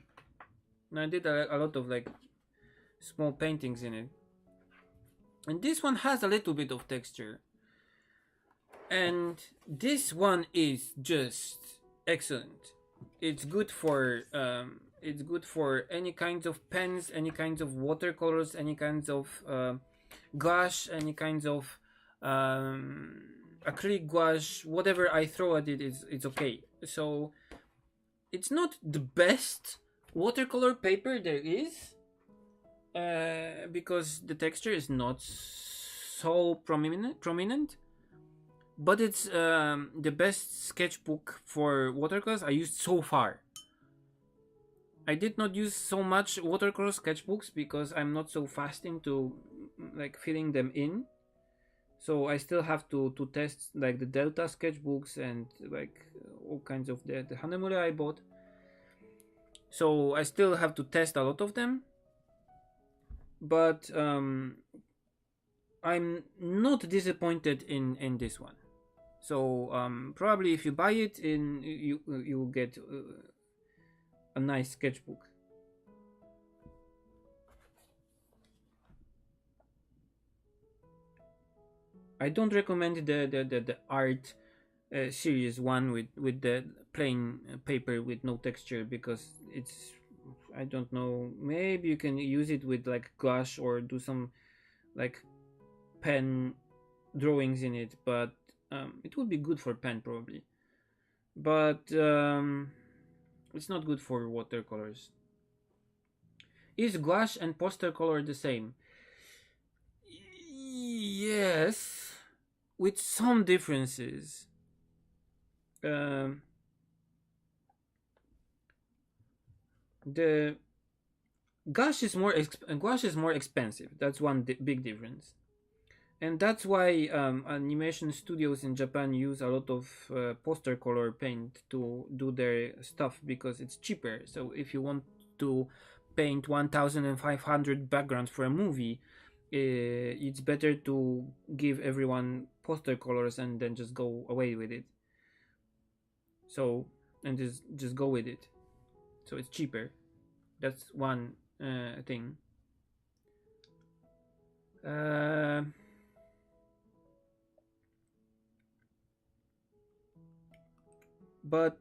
[SPEAKER 1] And I did a lot of like small paintings in it. And this one has a little bit of texture. And this one is just excellent. It's good for any kinds of pens, any kinds of watercolors, any kinds of gouache, any kinds of acrylic gouache. Whatever I throw at it is it's okay. So it's not the best watercolor paper there is, because the texture is not so prominent. But it's the best sketchbook for watercolors I used so far. I did not use so much watercolor sketchbooks because I'm not so fast into like filling them in. So I still have to test like the Delta sketchbooks and like all kinds of the Hanemure I bought. So I still have to test a lot of them. But I'm not disappointed in this one. So probably if you buy it, you will get a nice sketchbook. I don't recommend the art series one with the plain paper with no texture, because it's, I don't know, maybe you can use it with like gouache or do some like pen drawings in it, but it would be good for pen probably, but it's not good for watercolors. Is gouache and poster color the same? Yes, with some differences. The gouache is more expensive. That's one big difference. And that's why animation studios in Japan use a lot of poster color paint to do their stuff, because it's cheaper. So if you want to paint 1,500 backgrounds for a movie, it's better to give everyone poster colors and then just go away with it. So, and just go with it. So it's cheaper. That's one thing. But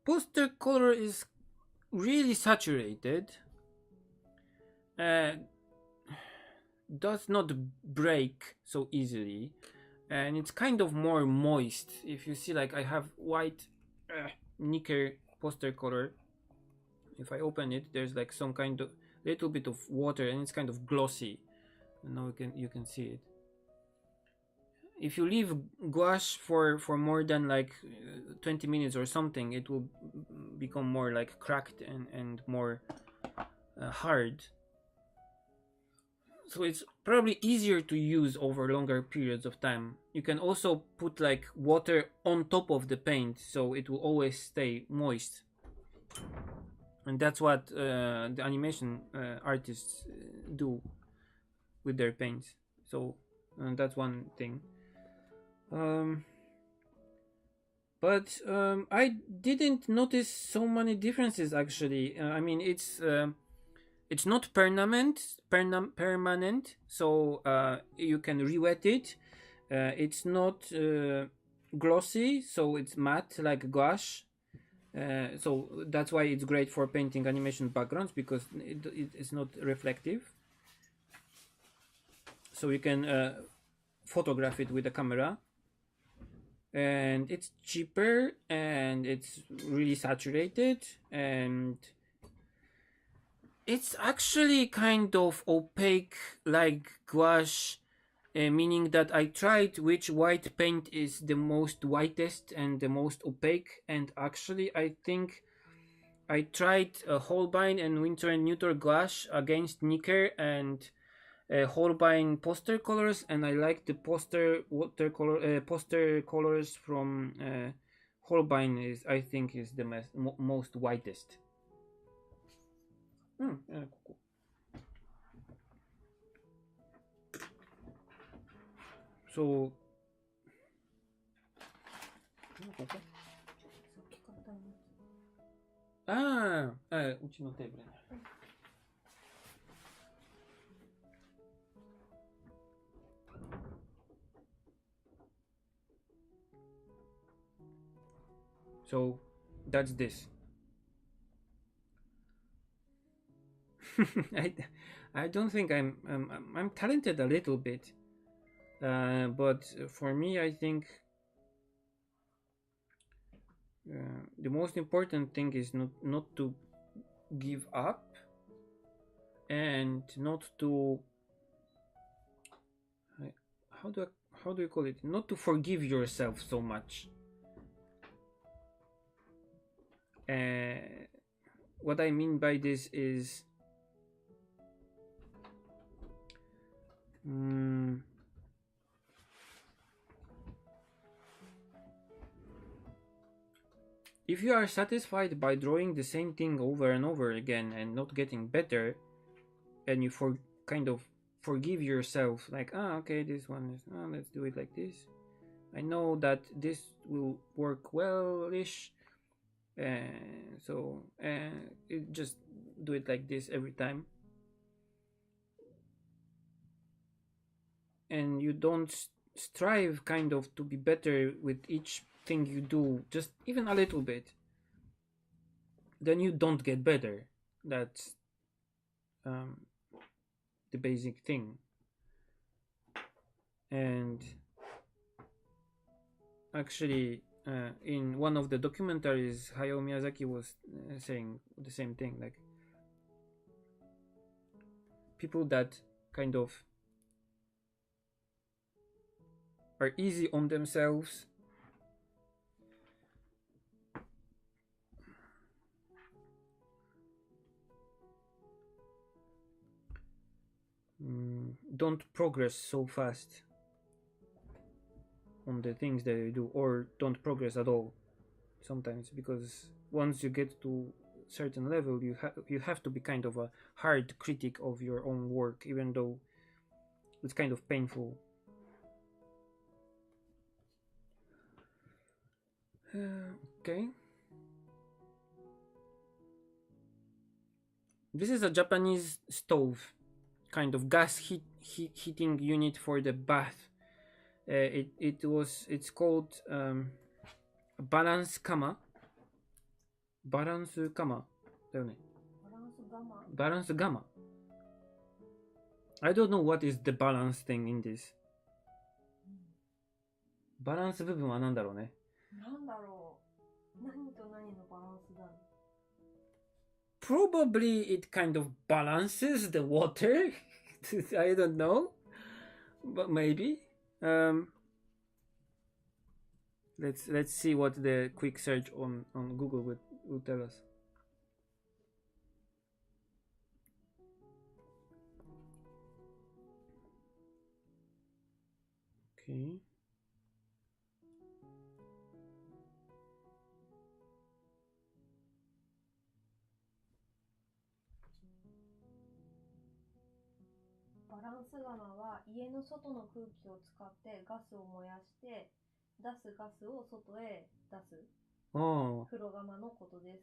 [SPEAKER 1] poster color is really saturated, does not break so easily, and it's kind of more moist. If you see, like I have white Nicker poster color. If I open it, there's like some kind of little bit of water, and it's kind of glossy. And now you can see it. If you leave gouache for more than like 20 minutes or something, it will become more like cracked and more hard. So it's probably easier to use over longer periods of time. You can also put like water on top of the paint, so it will always stay moist. And that's what the animation artists do with their paints. So that's one thing. But I didn't notice so many differences actually. I mean, it's not permanent, so you can re-wet it. It's not glossy, so it's matte like gouache. So that's why it's great for painting animation backgrounds, because it's not reflective. So you can photograph it with a camera, and it's cheaper, and it's really saturated, and it's actually kind of opaque like gouache, meaning that I tried which white paint is the most whitest and the most opaque, and actually I think I tried Holbein and Winter and Neuter gouache against Nicker and Holbein poster colors, and I like the poster colors from Holbein. I think is the most whitest. Cool. So ここ
[SPEAKER 2] 大きかったの。
[SPEAKER 1] ああ、うちのテーブルにある。So that's this. I don't think I'm talented a little bit, but for me I think the most important thing is not to give up and not to how do you call it, not to forgive yourself so much. What I mean by this is if you are satisfied by drawing the same thing over and over again and not getting better, and you kind of forgive yourself, like, okay, this one is, let's do it like this. I know that this will work well-ish, so just do it like this every time. And you don't strive kind of to be better with each thing you do, just even a little bit, then you don't get better. That's the basic thing. And actually, in one of the documentaries, Hayao Miyazaki was saying the same thing, like people that kind of are easy on themselves don't progress so fast on the things that they do, or don't progress at all sometimes, because once you get to a certain level, you have to be kind of a hard critic of your own work, even though it's kind of painful. Okay. This is a Japanese stove, kind of gas heating unit for the bath. It's called balance kama. Balance kama. だよね。Balance gamma. I don't know what is the balance thing in this. バランス部分は何だろうね。
[SPEAKER 2] なんだろう。何と何のバランスだろう。
[SPEAKER 1] Probably it kind of balances the water. I don't know, but maybe. Let's see what the quick search on Google will tell us. Okay.
[SPEAKER 2] バランス釜は家の外の空気を使ってガスを燃やして出すガスを外へ出す風呂釜のことです。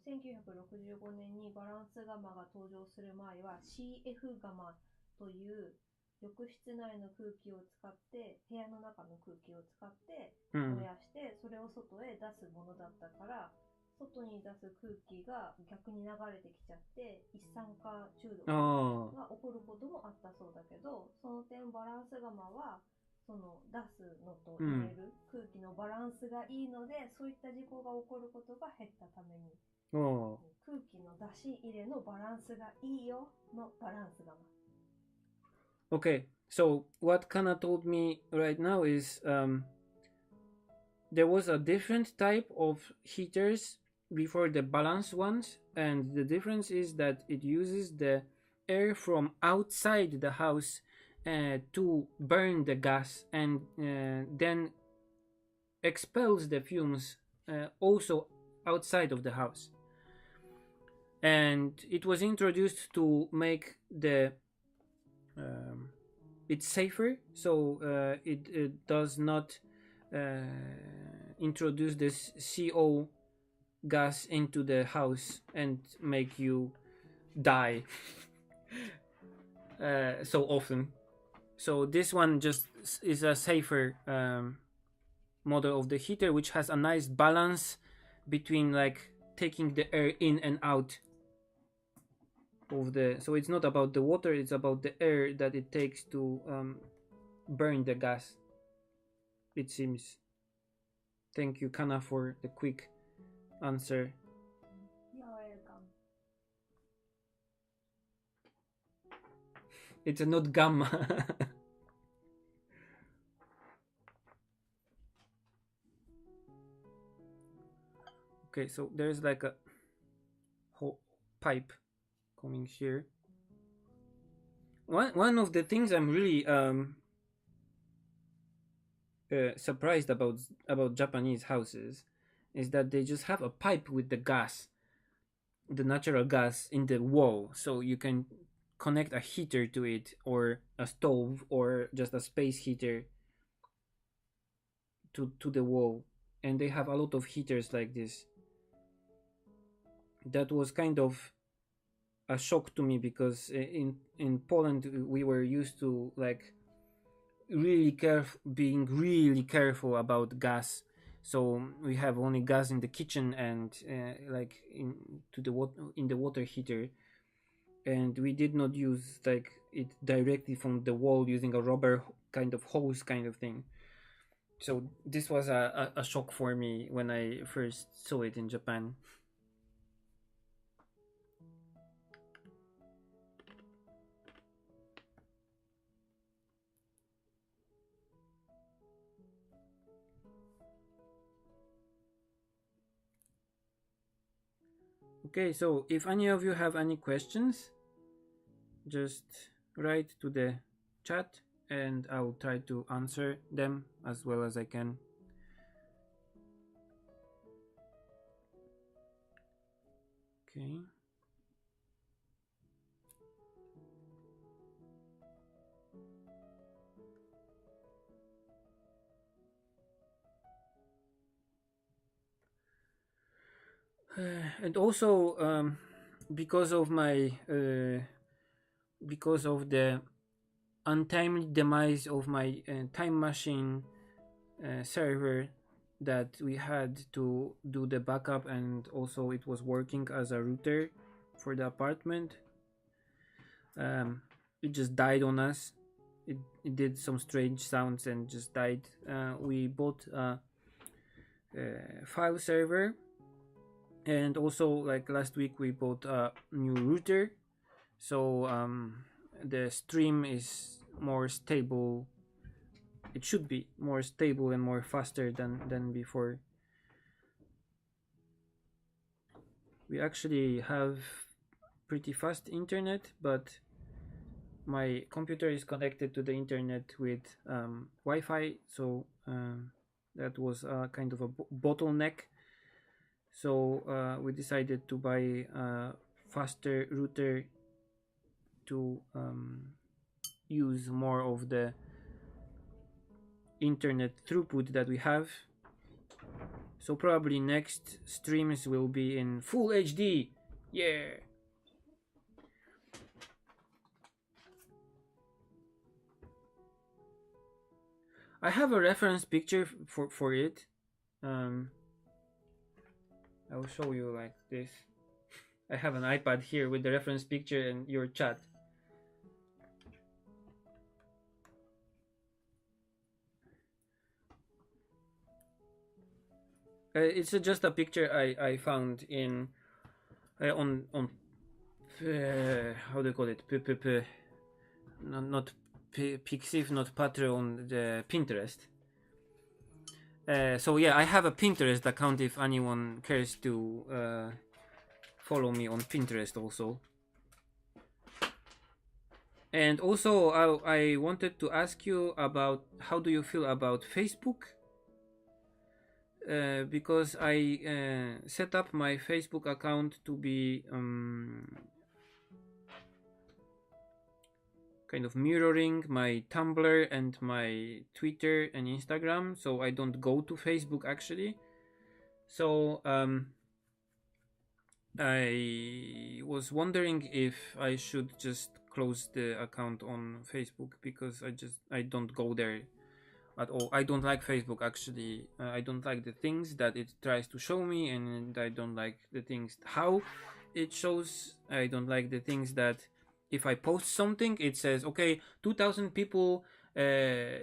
[SPEAKER 2] 1965年にバランス釜が登場する前は CF 釜という浴室内の空気を使って部屋の中の空気を使って燃やしてそれを外へ出すものだったから、外に出す空気が逆に流れてきちゃって一酸化中毒が起こることもあったそうだけど、その点バランス釜はその出すのと入れる空気のバランスがいいので、そういった事故が起こることが減ったために、空気の出し入れのバランスがいいよのバランス釜。
[SPEAKER 1] Okay, so what Kana told me right now is there was a different type of heaters before the balance ones, and the difference is that it uses the air from outside the house to burn the gas, and then expels the fumes also outside of the house. And it was introduced to make the it's safer, so it does not introduce this CO gas into the house and make you die so often. So this one just is a safer model of the heater, which has a nice balance between like taking the air in and out of the. So it's not about the water; it's about the air that it takes to burn the gas. It seems. Thank you, Kana, for the quick answer.
[SPEAKER 2] You're welcome.
[SPEAKER 1] It's not gamma. Okay, so there's like a whole pipe coming here. One of the things I'm really surprised about Japanese houses is that they just have a pipe with the gas, the natural gas in the wall, so you can connect a heater to it, or a stove, or just a space heater to the wall. And they have a lot of heaters like this. That was kind of a shock to me, because in Poland we were used to like being really careful about gas. So we have only gas in the kitchen and like in the water heater, and we did not use like it directly from the wall using a rubber kind of hose kind of thing. So this was a shock for me when I first saw it in Japan. Okay, so if any of you have any questions, just write to the chat and I'll try to answer them as well as I can. Okay. And also because of my because of the untimely demise of my time machine server that we had to do the backup, and also it was working as a router for the apartment. It just died on us. It did some strange sounds and just died. We bought a file server, and also like last week we bought a new router, so the stream is more stable. It should be more stable and more faster than before. We actually have pretty fast internet, but my computer is connected to the internet with Wi-Fi, so that was a kind of a bottleneck. So we decided to buy a faster router to use more of the internet throughput that we have. So probably next streams will be in full HD. Yeah. I have a reference picture for it. I will show you like this. I have an iPad here with the reference picture and your chat. It's just a picture I found in on how do you call it? Not Pixiv, not Patreon, the Pinterest. So yeah, I have a Pinterest account if anyone cares to follow me on Pinterest also. And also I wanted to ask you about how do you feel about Facebook? Because I set up my Facebook account to be kind of mirroring my Tumblr and my Twitter and Instagram, so I don't go to Facebook actually. So I was wondering if I should just close the account on Facebook, because I don't go there at all. I don't like Facebook actually. I don't like the things that it tries to show me, and I don't like the things how it shows. I don't like the things that if I post something, it says, okay, 2,000 people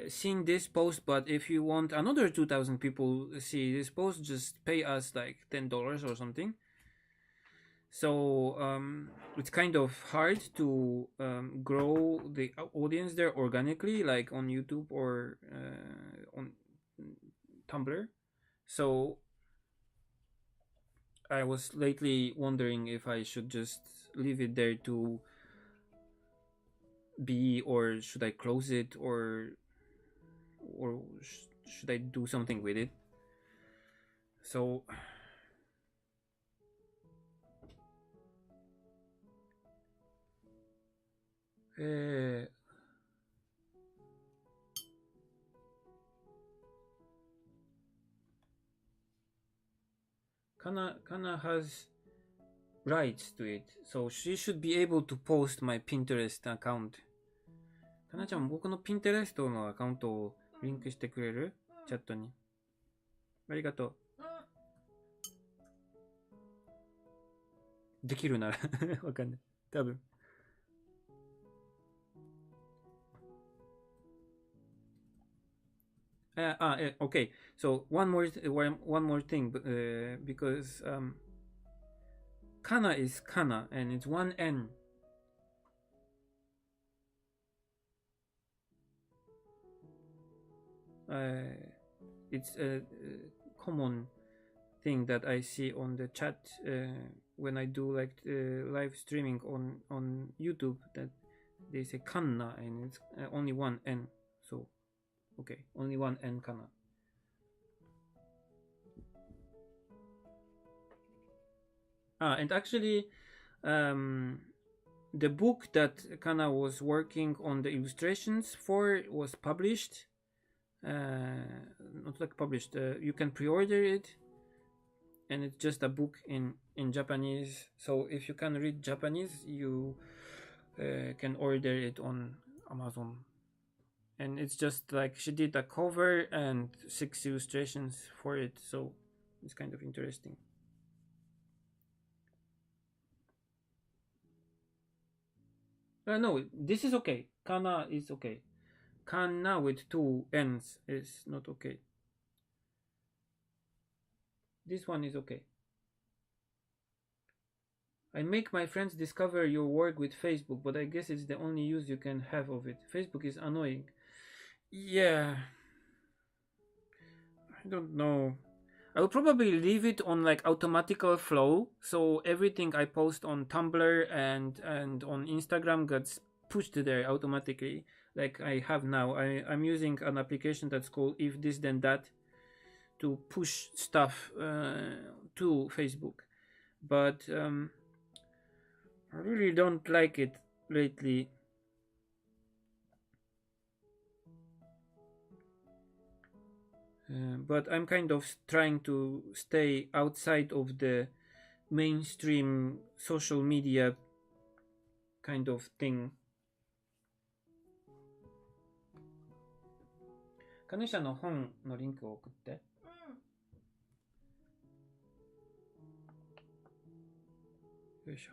[SPEAKER 1] seen this post, but if you want another 2,000 people see this post, just pay us like $10 or something. So it's kind of hard to grow the audience there organically, like on YouTube or on Tumblr. So I was lately wondering if I should just leave it there to be, or should I close it, or should I do something with it? So Kana has rights to it, so she should be able to post my Pinterest account. かなちゃん、僕の Pinterest のアカウントをリンクしてくれる？チャットに。ありがとう。できるならわかんない。多分。Okay. So one more thing, because Kana is Kana, and it's one N. It's a common thing that I see on the chat when I do like live streaming on YouTube, that they say Kanna, and it's only one N. So okay, only one N Kana. And actually, the book that Kana was working on the illustrations for was published. Not like published. You can pre-order it, and it's just a book in Japanese. So if you can read Japanese, you can order it on Amazon. And it's just like she did a cover and 6 illustrations for it, so it's kind of interesting. No, this is okay. Kana is okay. Kana with 2 N's is not okay. This one is okay. I make my friends discover your work with Facebook, but I guess it's the only use you can have of it. Facebook is annoying. Yeah. I don't know. I will probably leave it on like automatical flow, so everything I post on Tumblr and on Instagram gets pushed there automatically, like I have now. I'm using an application that's called If This Then That to push stuff to Facebook, but I really don't like it lately. But I'm kind of trying to stay outside of the mainstream social media kind of thing. カヌシャの本のリンクを送って。よいしょ。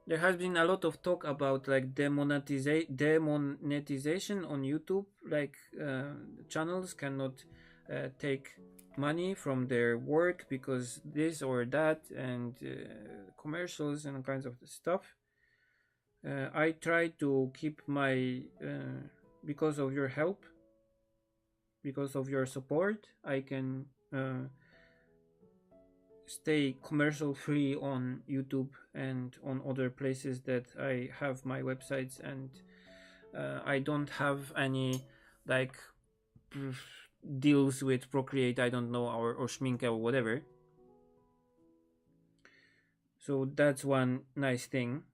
[SPEAKER 1] There has been a lot of talk about like demonetization on YouTube, like channels cannot take money from their work because this or that, and commercials and all kinds of stuff. I try to keep my because of your help, because of your support, I can stay commercial free on YouTube and on other places that I have my websites, and I don't have any like deals with Procreate, I don't know, or Schminke or whatever. So that's one nice thing.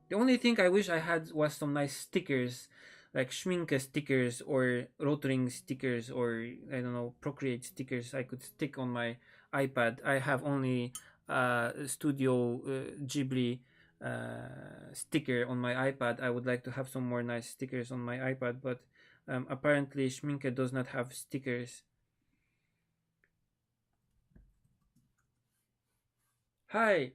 [SPEAKER 1] The only thing I wish I had was some nice stickers, like Schminke stickers or Rotring stickers or I don't know Procreate stickers I could stick on my iPad. I have only Studio Ghibli sticker on my iPad. I would like to have some more nice stickers on my iPad, but apparently Schminke does not have stickers. Hi.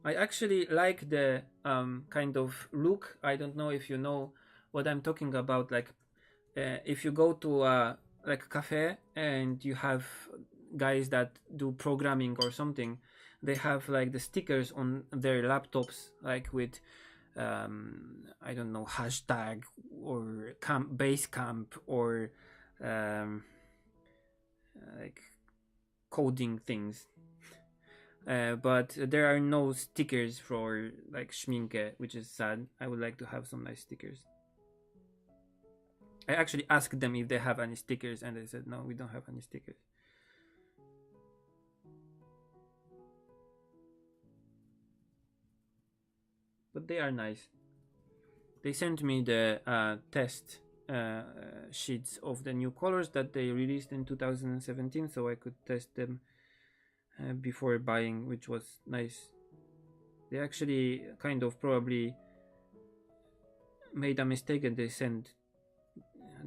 [SPEAKER 1] I actually like the kind of look. I don't know if you know what I'm talking about. Like, if you go to like a cafe and you have guys that do programming or something, they have like the stickers on their laptops, like with I don't know hashtag or camp base camp or um, like coding things. But there are no stickers for like Schminke, which is sad. I would like to have some nice stickers. I actually asked them if they have any stickers, and they said no, we don't have any stickers. But they are nice. They sent me the test sheets of the new colors that they released in 2017, so I could test them before buying, which was nice. They actually kind of probably made a mistake and they sent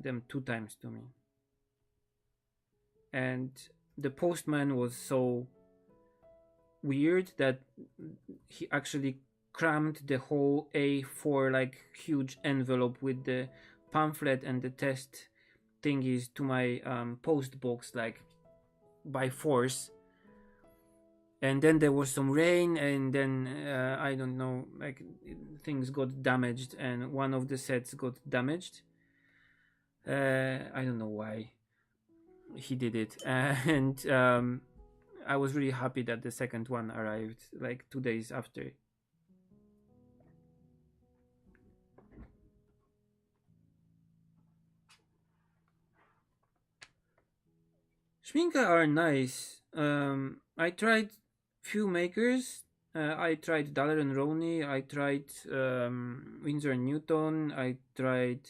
[SPEAKER 1] them 2 times to me. And the postman was so weird that he actually crammed the whole A4 like huge envelope with the pamphlet and the test thingies to my post box like by force. And then there was some rain, and then I don't know, like things got damaged, and one of the sets got damaged. I don't know why he did it, and I was really happy that the second one arrived like 2 days after. Schminke are nice. I tried few makers. I tried Daler and Roney. I tried Windsor and Newton. I tried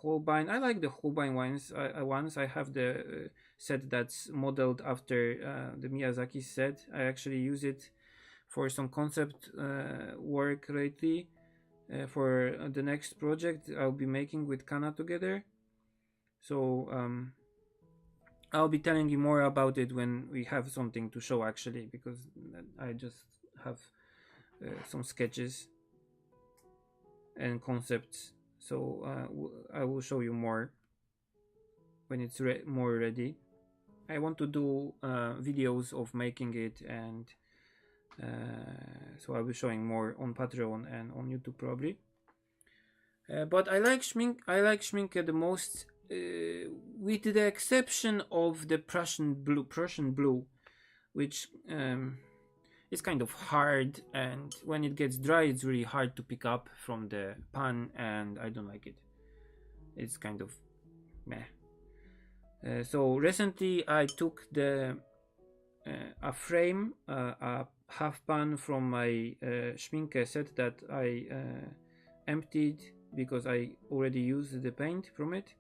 [SPEAKER 1] Holbein. I like the Holbein ones. I have the set that's modeled after the Miyazaki set. I actually use it for some concept work lately for the next project I'll be making with Kana together. So I'll be telling you more about it when we have something to show actually, because I just have some sketches and concepts. So I will show you more when it's more ready. I want to do videos of making it, and so I'll be showing more on Patreon and on YouTube probably. But I like Schminke the most, with the exception of the Prussian blue, which is kind of hard, and when it gets dry, it's really hard to pick up from the pan, and I don't like it. It's kind of meh. So recently, I took a frame, a half pan from my Schminke set that I emptied because I already used the paint from it,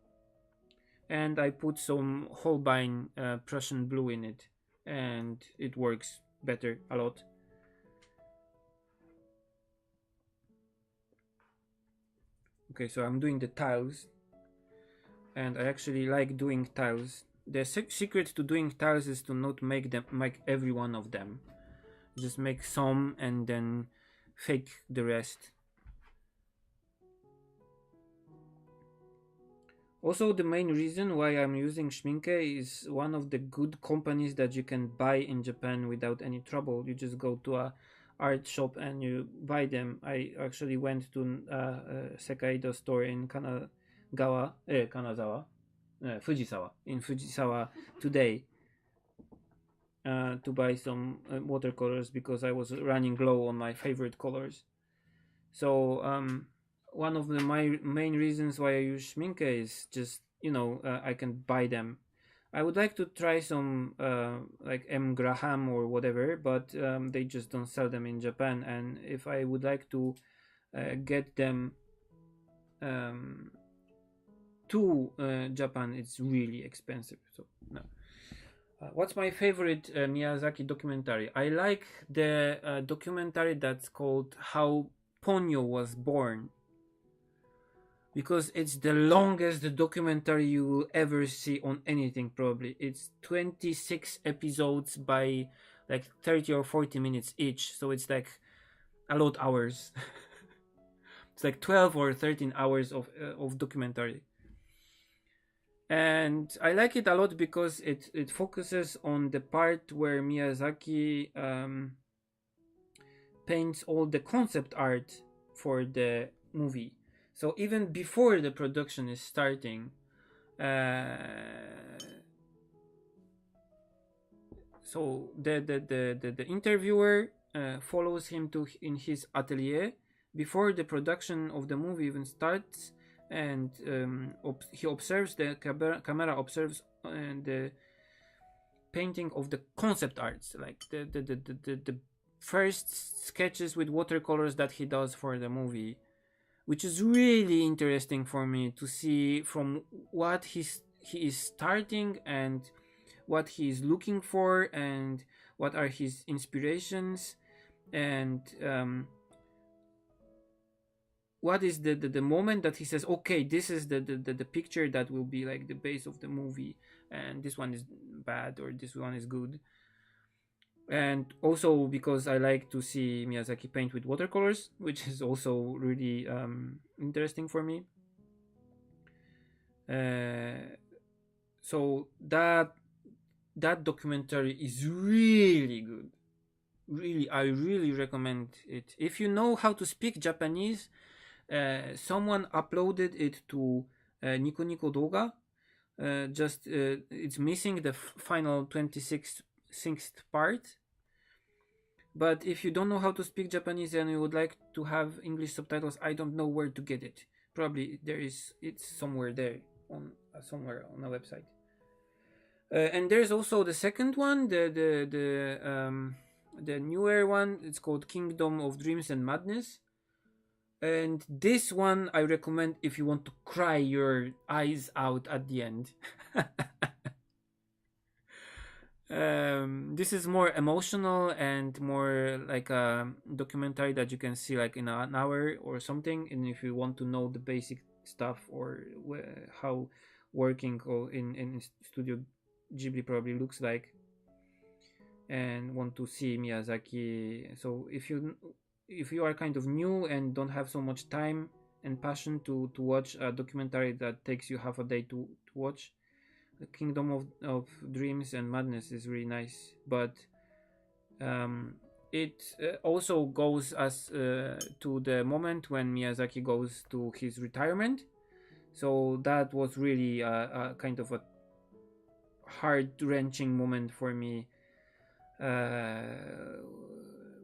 [SPEAKER 1] and I put some Holbein Prussian blue in it, and it works better a lot. Okay, so I'm doing the tiles, and I actually like doing tiles. The secret to doing tiles is to not make every one of them. Just make some and then fake the rest. Also, the main reason why I'm using Schminke is one of the good companies that you can buy in Japan without any trouble. You just go to a art shop and you buy them. I actually went to a Sekaido store in Kanazawa, Fujisawa, in Fujisawa today to buy some watercolors because I was running low on my favorite colors. So one of my main reasons why I use Schminke is just I can buy them I would like to try some like M. Graham or whatever, but they just don't sell them in Japan. And if I would like to get them um, to Japan, it's really expensive. So no. What's my favorite Miyazaki documentary? I like the documentary that's called How Ponyo Was Born, because it's the longest documentary you will ever see on anything. Probably it's 26 episodes by like 30 or 40 minutes each, so it's like a lot hours. It's like 12 or 13 hours of documentary, and I like it a lot because it focuses on the part where Miyazaki paints all the concept art for the movie. So even before the production is starting, uh, so the interviewer follows him to in his atelier before the production of the movie even starts, and he observes camera observes the painting of the concept arts, like the first sketches with watercolors that he does for the movie, which is really interesting for me to see from what he is starting and what he is looking for and what are his inspirations, and what is the moment that he says, okay, this is the picture that will be like the base of the movie, and this one is bad or this one is good. And also because I like to see Miyazaki paint with watercolors, which is also really interesting for me. So that documentary is really good. Really, I really recommend it. If you know how to speak Japanese, someone uploaded it to Nico Nico Doga. Just it's missing the final 26th part. But if you don't know how to speak Japanese and you would like to have English subtitles, I don't know where to get it. Probably it's somewhere there on somewhere on a website. And there's also the second one, the newer one. It's called Kingdom of Dreams and Madness. And this one I recommend if you want to cry your eyes out at the end. This is more emotional and more like a documentary that you can see like in an hour or something. And if you want to know the basic stuff or how working or in Studio Ghibli probably looks like, and want to see Miyazaki, so if you are kind of new and don't have so much time and passion to watch a documentary that takes you half a day to watch, the Kingdom of Dreams and Madness is really nice. But it also goes as to the moment when Miyazaki goes to his retirement. So that was really a kind of a heart-wrenching moment for me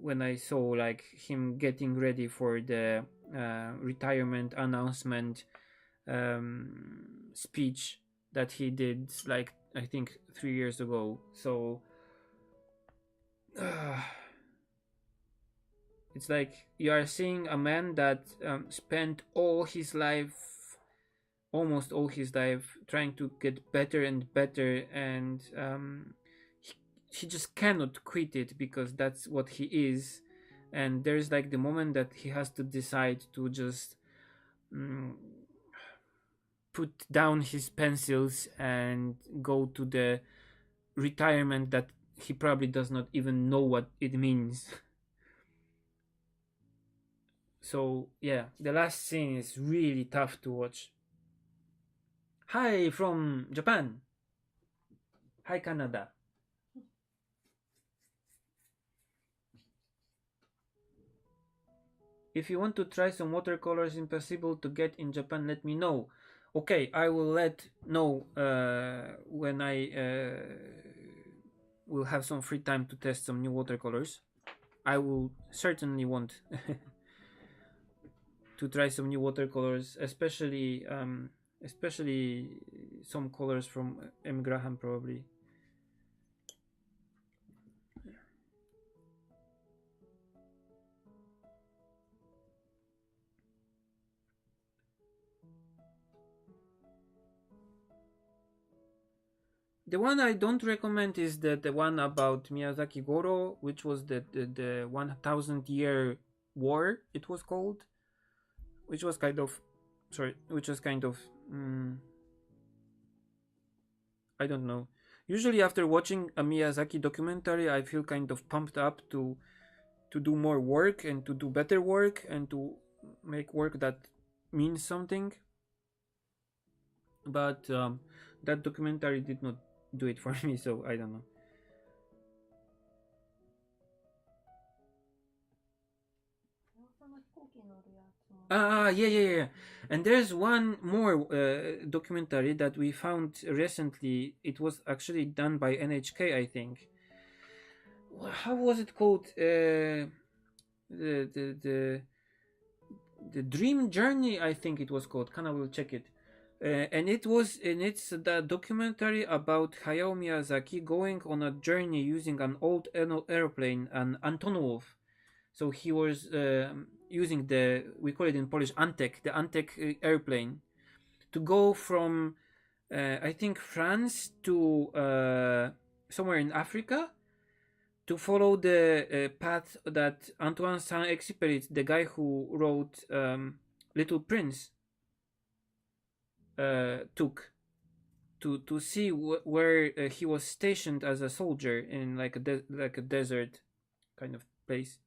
[SPEAKER 1] when I saw like him getting ready for the retirement announcement speech that he did, like I think 3 years ago. So it's like you are seeing a man that spent almost all his life, trying to get better and better, and he just cannot quit it because that's what he is. And there's like the moment that he has to decide to just put down his pencils and go to the retirement that he probably does not even know what it means. So yeah, the last scene is really tough to watch. Hi from Japan. Hi Canada. If you want to try some watercolors impossible to get in Japan, let me know. Okay, I will let know when I will have some free time to test some new watercolors. I will certainly want to try some new watercolors, especially especially some colors from M. Graham probably. The one I don't recommend is the one about Miyazaki Goro, which was the 1,000 year war, it was called, which was kind of, sorry, which was kind of, I don't know. Usually after watching a Miyazaki documentary, I feel kind of pumped up to do more work and to do better work and to make work that means something. But that documentary did not do it for me, so I don't know. Yeah. And there's one more documentary that we found recently. It was actually done by NHK, I think. How was it called? The the Dream Journey, I think it was called. Kana will check it. And it's the documentary about Hayao Miyazaki going on a journey using an old airplane, an Antonov. So he was using we call it in Polish Antek, the Antek airplane, to go from I think France to somewhere in Africa, to follow the path that Antoine Saint-Exupéry, the guy who wrote Little Prince, took to see where he was stationed as a soldier in like a desert kind of place.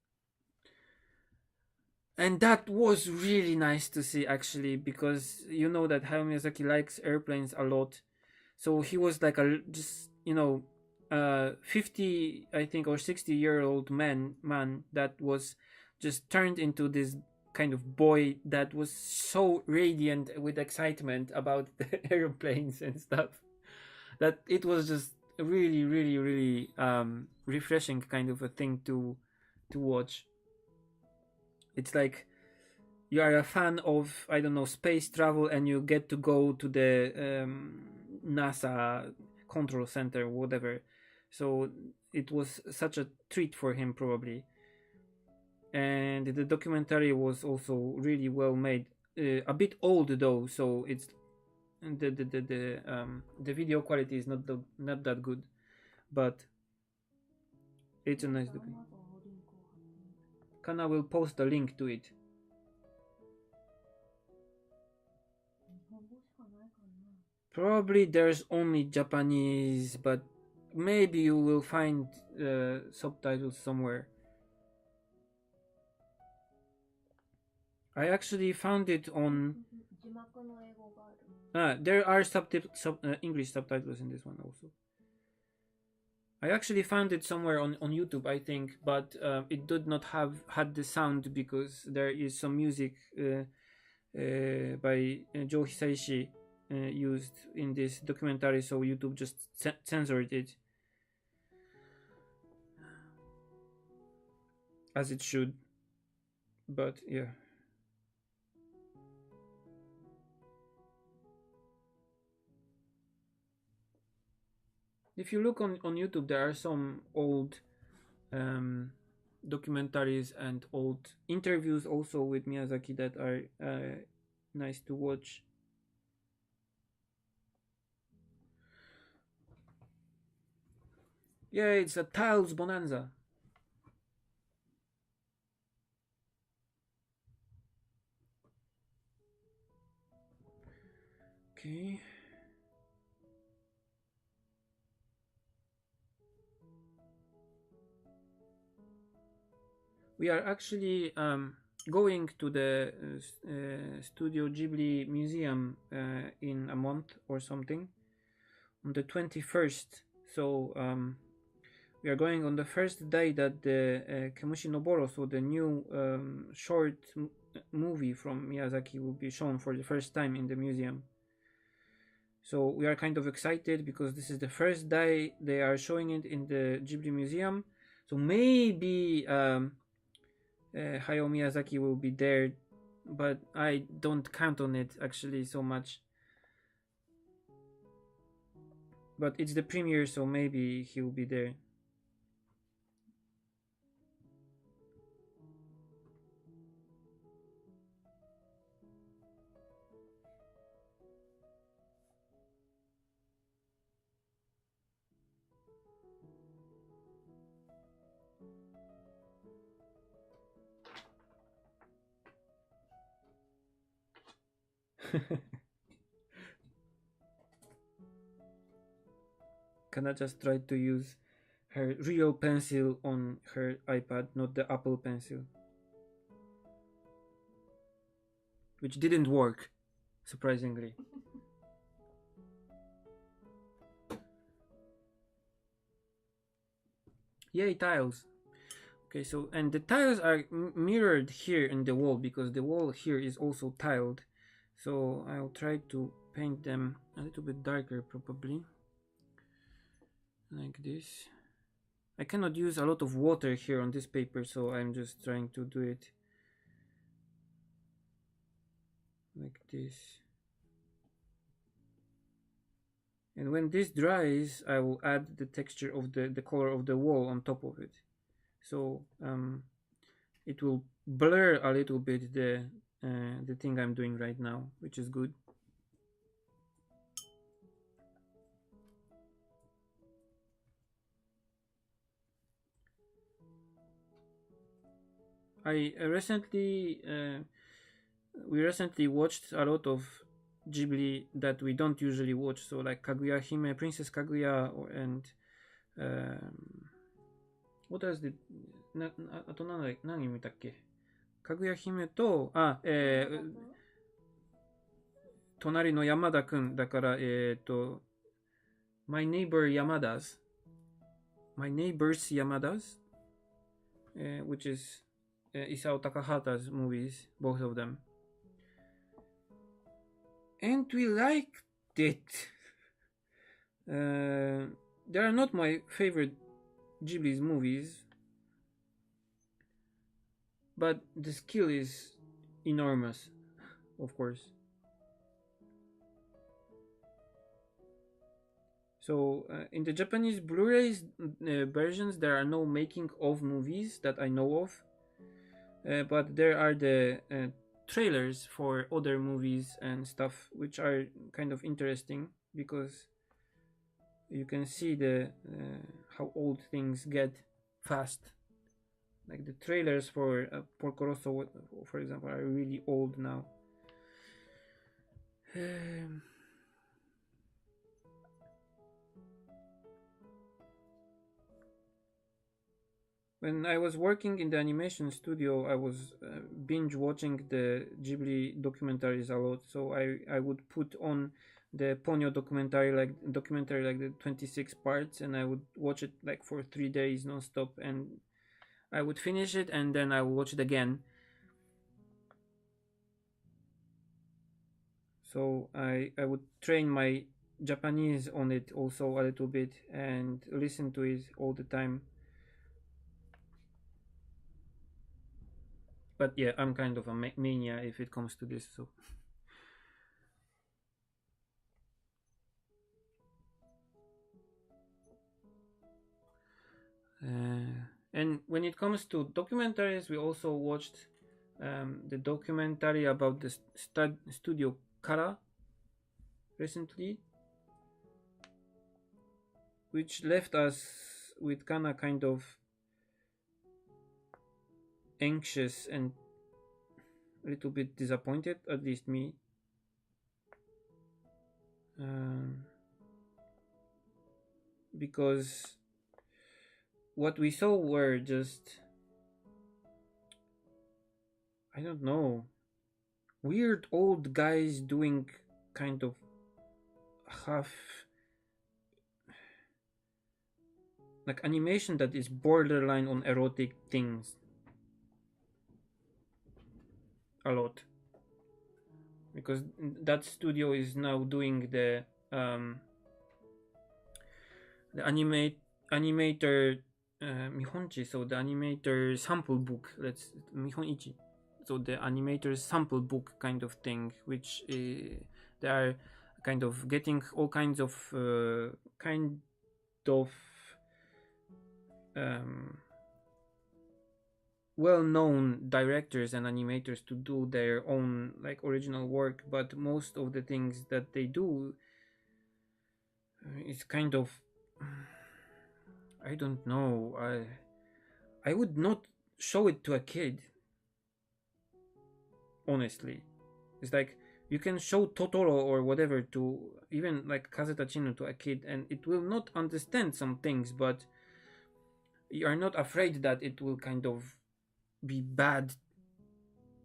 [SPEAKER 1] And that was really nice to see, actually, because you know that Hayao Miyazaki likes airplanes a lot. So he was like a just 50, I think, or 60-year-old man that was just turned into this kind of boy that was so radiant with excitement about the airplanes and stuff, that it was just really, really, really refreshing kind of a thing to watch. It's like you are a fan of, I don't know, space travel, and you get to go to the NASA control center, whatever. So it was such a treat for him, probably. And the documentary was also really well made. A bit old though, so it's the video quality is not that good, but it's a nice documentary. Kana will post a link to it. Probably there's only Japanese, but maybe you will find subtitles somewhere. I actually found it on. There are English subtitles in this one also. I actually found it somewhere on YouTube, I think, but it did not had the sound because there is some music by Joe Hisaishi used in this documentary, so YouTube just censored it, as it should. But yeah. If you look on YouTube, there are some old documentaries and old interviews also with Miyazaki that are nice to watch. Yeah, it's a tiles bonanza. Okay. We are actually going to the Studio Ghibli Museum in a month or something, on the 21st. So we are going on the first day that the Kemushi Noboro, so the new short movie from Miyazaki, will be shown for the first time in the museum. So we are kind of excited because this is the first day they are showing it in the Ghibli Museum. So maybe Hayao Miyazaki will be there, but I don't count on it actually so much. but it's the premiere, so maybe he'll be there. Kana just tried to use her real pencil on her iPad, not the Apple Pencil, which didn't work, surprisingly. Yay, tiles. Okay, so and the tiles are mirrored here in the wall because the wall here is also tiled. So I'll try to paint them a little bit darker, probably like this. I cannot use a lot of water here on this paper, so I'm just trying to do it like this. And when this dries, I will add the texture of the color of the wall on top of it. So it will blur a little bit the thing I'm doing right now, which is good. I recently we recently watched a lot of Ghibli that we don't usually watch, so like Kaguya Hime, Princess Kaguya, and what else did あと何見たっけ、かぐや姫と隣の山田くんだからMy Neighbor Yamada's My Neighbors Yamada's which is Isao Takahata's movies, both of them. And we liked it. They are not my favorite Ghibli's movies, but the skill is enormous, of course. So in the Japanese Blu-rays versions, there are no making of movies that I know of, but there are the trailers for other movies and stuff, which are kind of interesting because you can see the how old things get fast. Like the trailers for Porco Rosso, for example, are really old now. When I was working in the animation studio, I was binge watching the Ghibli documentaries a lot. So I would put on the Ponyo documentary like the 26 parts, and I would watch it like for 3 days non-stop, and I would finish it and then I would watch it again. So I would train my Japanese on it also a little bit and listen to it all the time. But yeah, I'm kind of a mania if it comes to this. So and when it comes to documentaries, we also watched the documentary about the studio Kara recently, which left us with kind of anxious and a little bit disappointed, at least me. Because what we saw were just, I don't know, weird old guys doing kind of half like animation that is borderline on erotic things a lot, because that studio is now doing the animator Mihonchi, so the animator sample book, let's Mihonichi, so the animator's sample book kind of thing, which they are kind of getting all kinds of um, well-known directors and animators to do their own like original work, but most of the things that they do is kind of, I don't know, I would not show it to a kid, honestly. It's like you can show Totoro or whatever to even like Kazeta Chinu to a kid and it will not understand some things, but you are not afraid that it will kind of be bad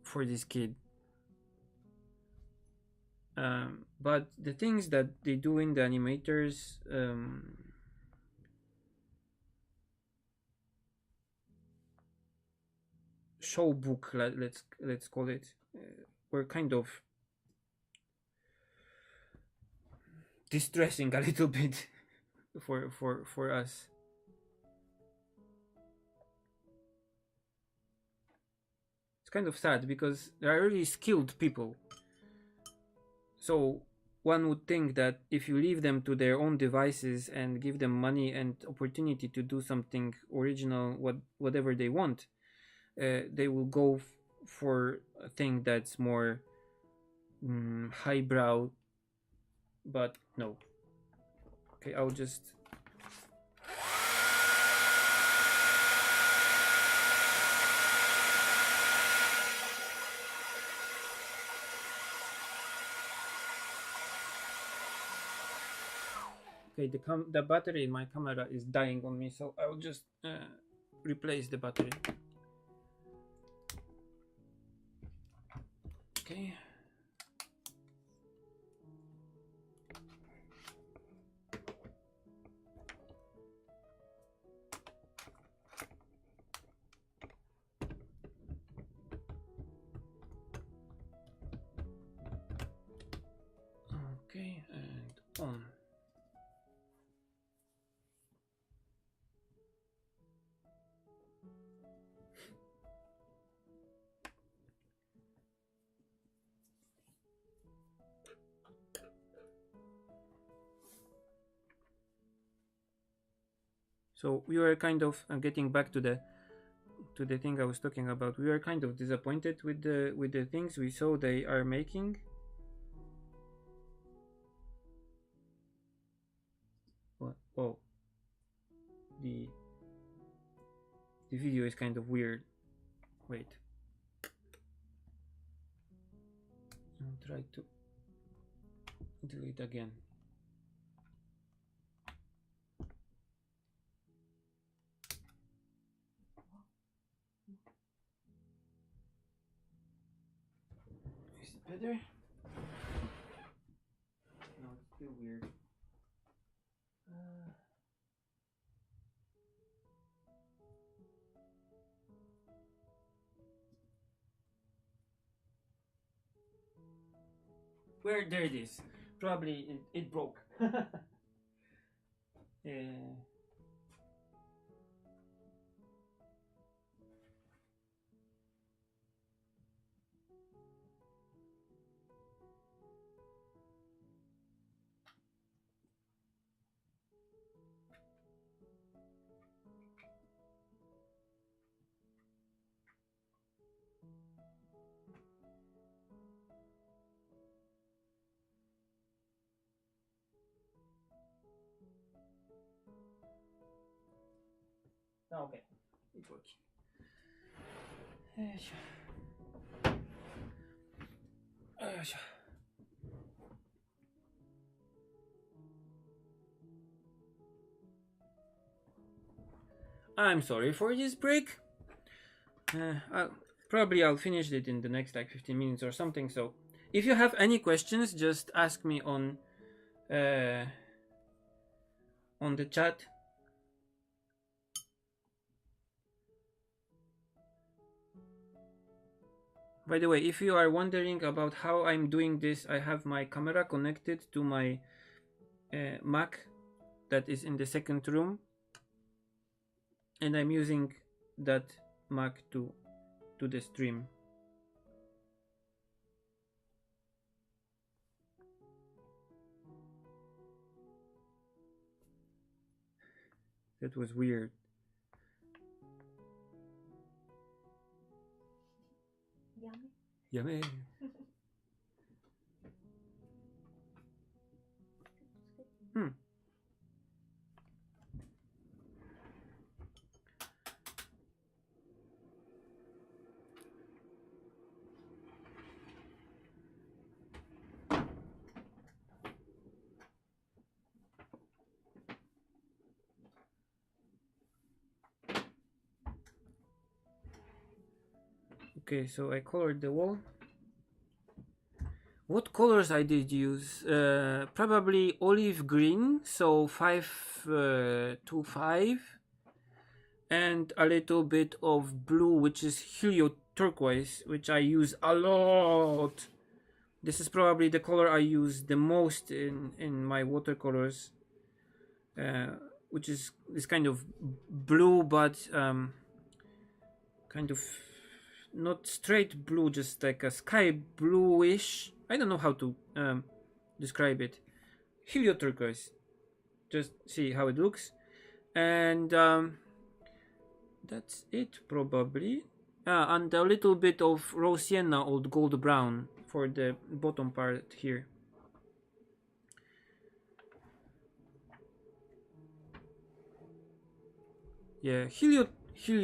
[SPEAKER 1] for this kid. But the things that they do in the animators, show book, let's call it, were kind of distressing a little bit for us. It's kind of sad because they are really skilled people. So one would think that if you leave them to their own devices and give them money and opportunity to do something original, whatever they want, they will go for a thing that's more highbrow. But no. Okay, I'll just. Okay, the battery in my camera is dying on me, so I'll just replace the battery. Okay. Okay, and on. So we were kind of getting back to the thing I was talking about. We were kind of disappointed with the things we saw they are making. What? Oh, the video is kind of weird. Wait. I'll try to delete again. Is it better? No, it's still weird. Where there it is. Probably it broke. Okay, it's working. I'm sorry for this break. I'll finish it in the next like 15 minutes or something. So if you have any questions, just ask me on the chat. By the way, if you are wondering about how I'm doing this, I have my camera connected to my Mac that is in the second room, and I'm using that Mac to the stream. That was weird. Yummy. Okay, so I colored the wall. What colors I did use? Probably olive green, so 525, and a little bit of blue, which is helio turquoise, which I use a lot. This is probably the color I use the most in my watercolors, which is this kind of blue, but kind of not straight blue, just like a sky bluish. I don't know how to describe it. Helio turquoise. Just see how it looks, and that's it probably. And a little bit of raw sienna or gold brown for the bottom part here. Yeah, helio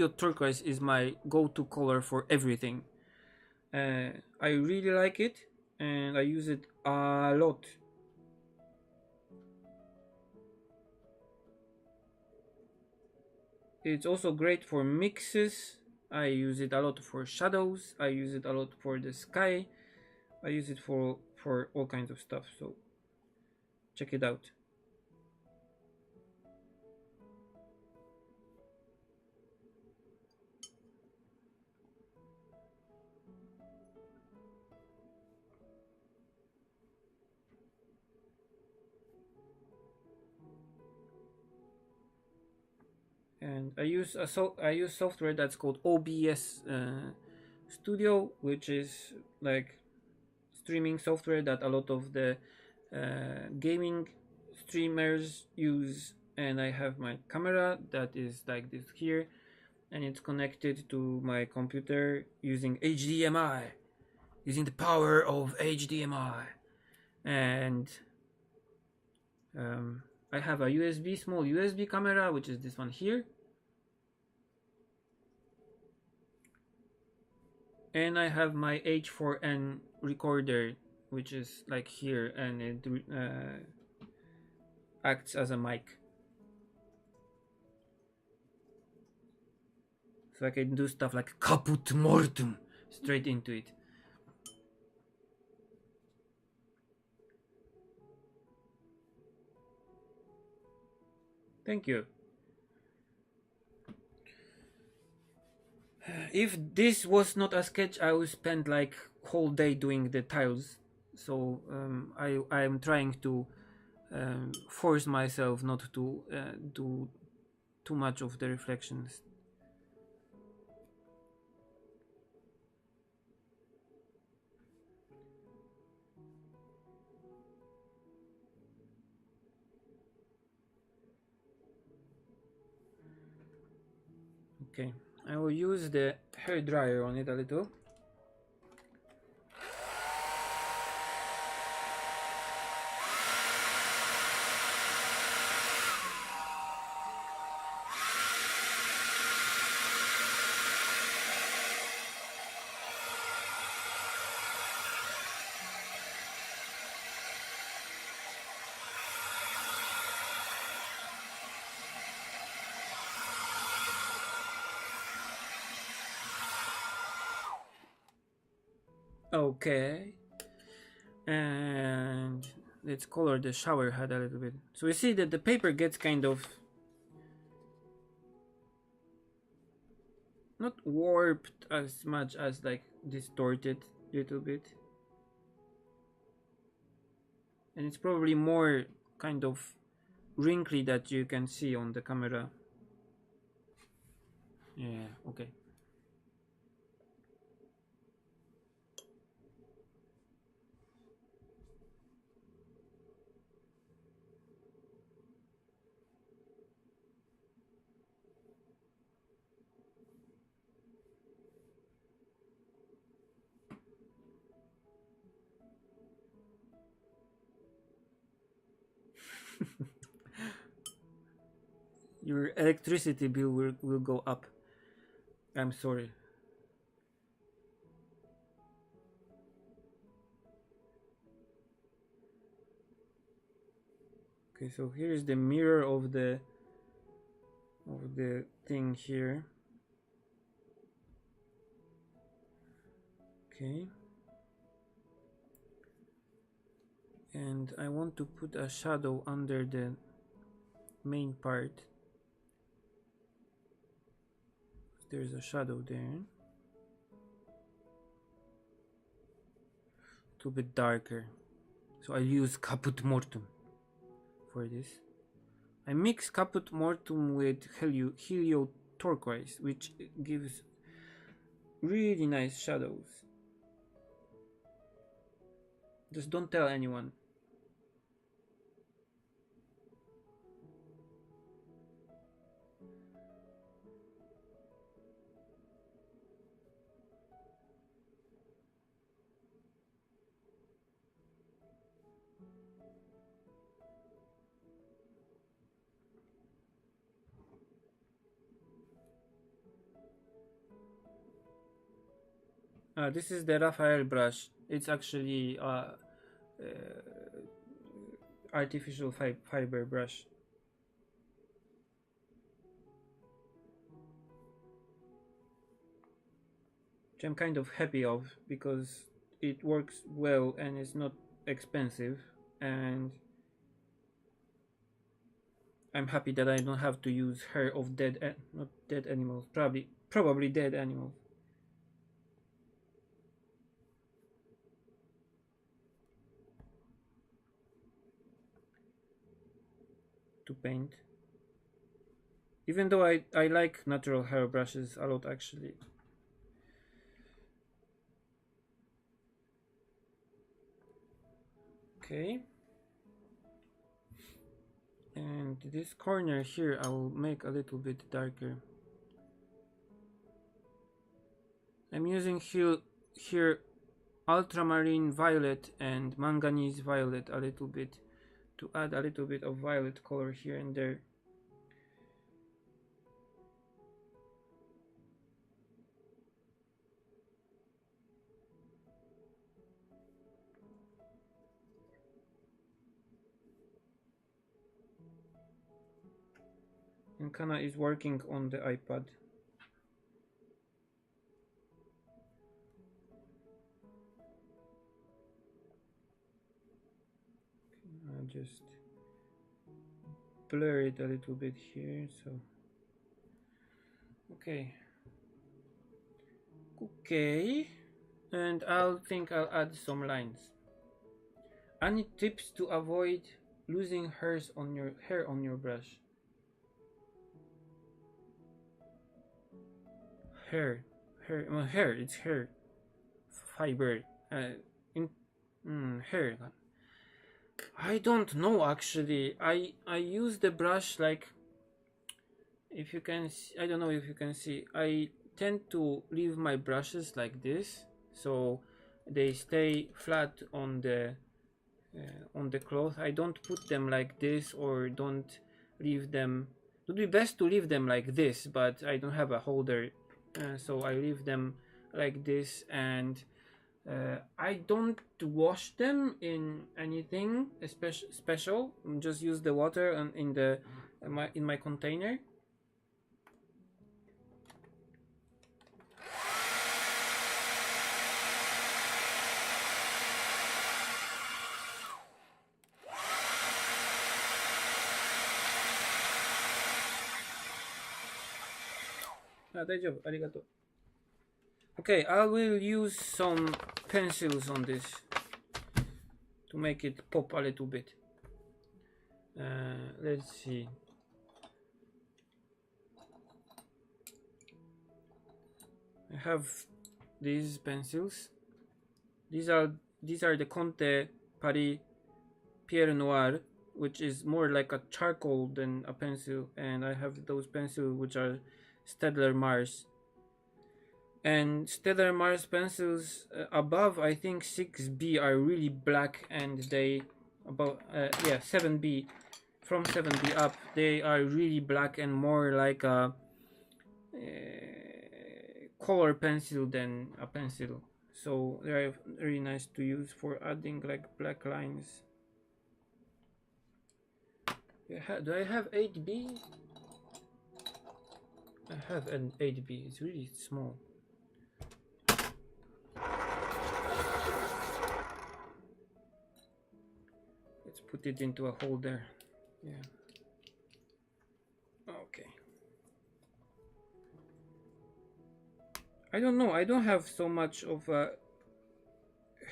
[SPEAKER 1] turquoise is my go-to color for everything. I really like it, and I use it a lot. It's also great for mixes. I use it a lot for shadows. I use it a lot for the sky. I use it for all kinds of stuff. So check it out. And I use software that's called OBS Studio, which is like streaming software that a lot of the gaming streamers use. And I have my camera that is like this here, and it's connected to my computer using HDMI, using the power of HDMI. And I have a small USB camera, which is this one here. And I have my H4n recorder, which is like here, and it acts as a mic. So I can do stuff like caput mortem straight into it. Thank you. If this was not a sketch, I would spend like whole day doing the tiles. So I am trying to force myself not to do too much of the reflections. Okay, I will use the hair dryer on it a little. Okay, and let's color the shower head a little bit. So we see that the paper gets kind of not warped as much as like distorted a little bit, and it's probably more kind of wrinkly that you can see on the camera. Yeah, okay. your electricity bill will go up. I'm sorry. Okay, so here is the mirror of the thing here. Okay. And I want to put a shadow under the main part. There's a shadow there. A little bit darker. So I'll use Caput Mortuum for this. I mix Caput Mortuum with Helio Turquoise, which gives really nice shadows. Just don't tell anyone. This is the Raphael brush. It's actually artificial fiber brush. Which I'm kind of happy of because it works well and it's not expensive, and I'm happy that I don't have to use hair of not dead animals, probably dead animals. To paint. Even though I like natural hair brushes a lot actually. Okay. And this corner here I will make a little bit darker. I'm using here ultramarine violet and manganese violet a little bit to add a little bit of violet color here and there. And Kana is working on the iPad. I'll just blur it a little bit here, so okay, and I'll add some lines. Any tips to avoid losing hair on your brush? Hair, it's hair fiber. Hair. I don't know actually. I use the brush like, if you can see, I don't know if you can see, I tend to leave my brushes like this so they stay flat on the cloth. I don't put them like this or don't leave them. It would be best to leave them like this, but I don't have a holder, so I leave them like this, and I don't wash them in anything special. Just use the water and in my container. Okay, I will use some pencils on this to make it pop a little bit. Let's see. I have these pencils. These are the Conte Paris Pierre Noir, which is more like a charcoal than a pencil, and I have those pencils which are Staedtler Mars. And Staedtler Mars pencils above, I think 6B, are really black, and they 7B from 70 up, they are really black and more like a color pencil than a pencil. So they are very nice to use for adding like black lines. Do I have 8B? I have an 8B. It's really small. Let's put it into a holder. Yeah. Okay. I don't know. I don't have so much of a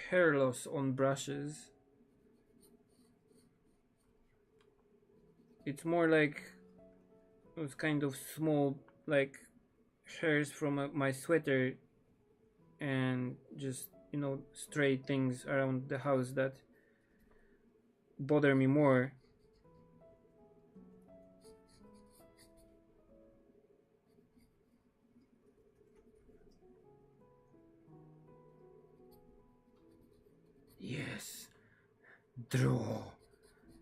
[SPEAKER 1] hair loss on brushes. It's more like those kind of small like hairs from my sweater and just, you know, stray things around the house that bother me more. Yes, draw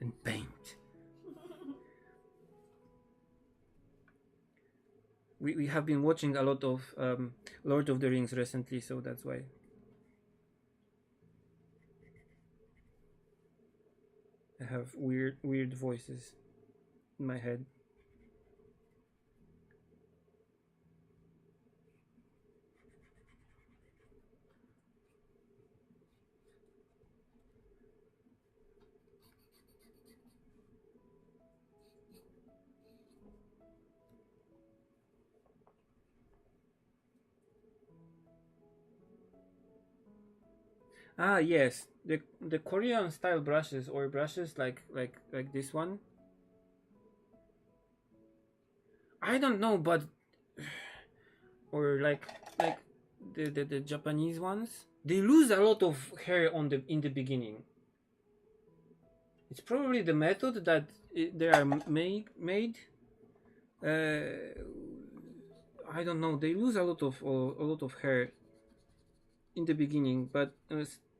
[SPEAKER 1] and paint. We have been watching a lot of Lord of the Rings recently, so that's why. I have weird voices in my head. Ah, yes, the Korean style brushes or brushes like this one. I don't know, but or like the Japanese ones, they lose a lot of hair on the in the beginning. It's probably the method that they are made. I don't know. They lose a lot of hair in the beginning, but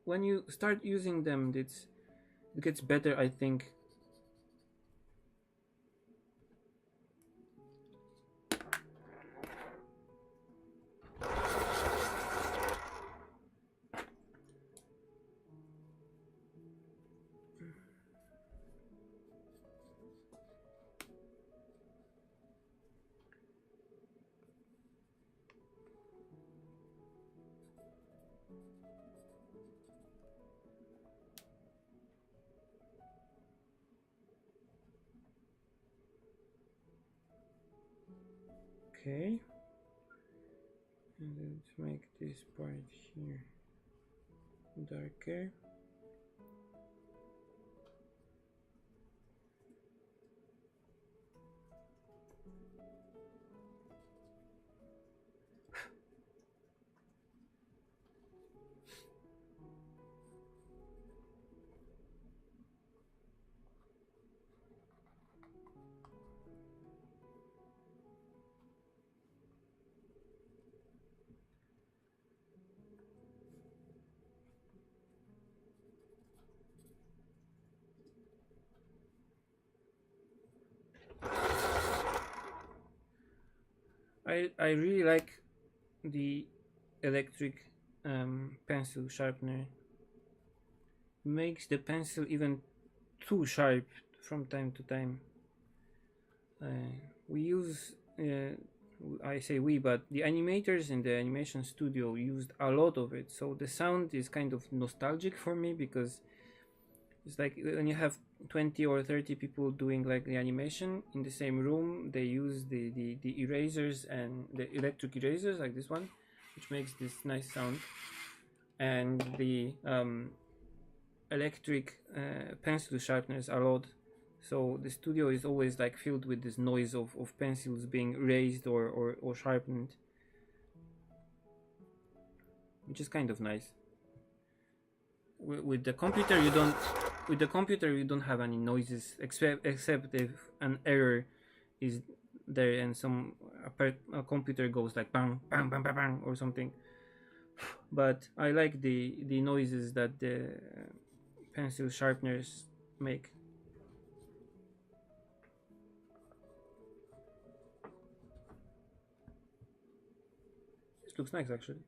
[SPEAKER 1] when you start using them, it gets better, I think. Okay, and let's make this part here darker. I really like the electric pencil sharpener. Makes the pencil even too sharp from time to time. We use I say we, but the animators in the animation studio used a lot of it, so the sound is kind of nostalgic for me, because it's like when you have 20 or 30 people doing like the animation in the same room, they use the erasers and the electric erasers like this one, which makes this nice sound, and the electric pencil sharpeners a lot. So the studio is always like filled with this noise of pencils being raised or sharpened, which is kind of nice. With the computer you don't have any noises except if an error is there and a computer goes like bang bang bang bang bang or something. But I like the noises that the pencil sharpeners make. this looks nice actually.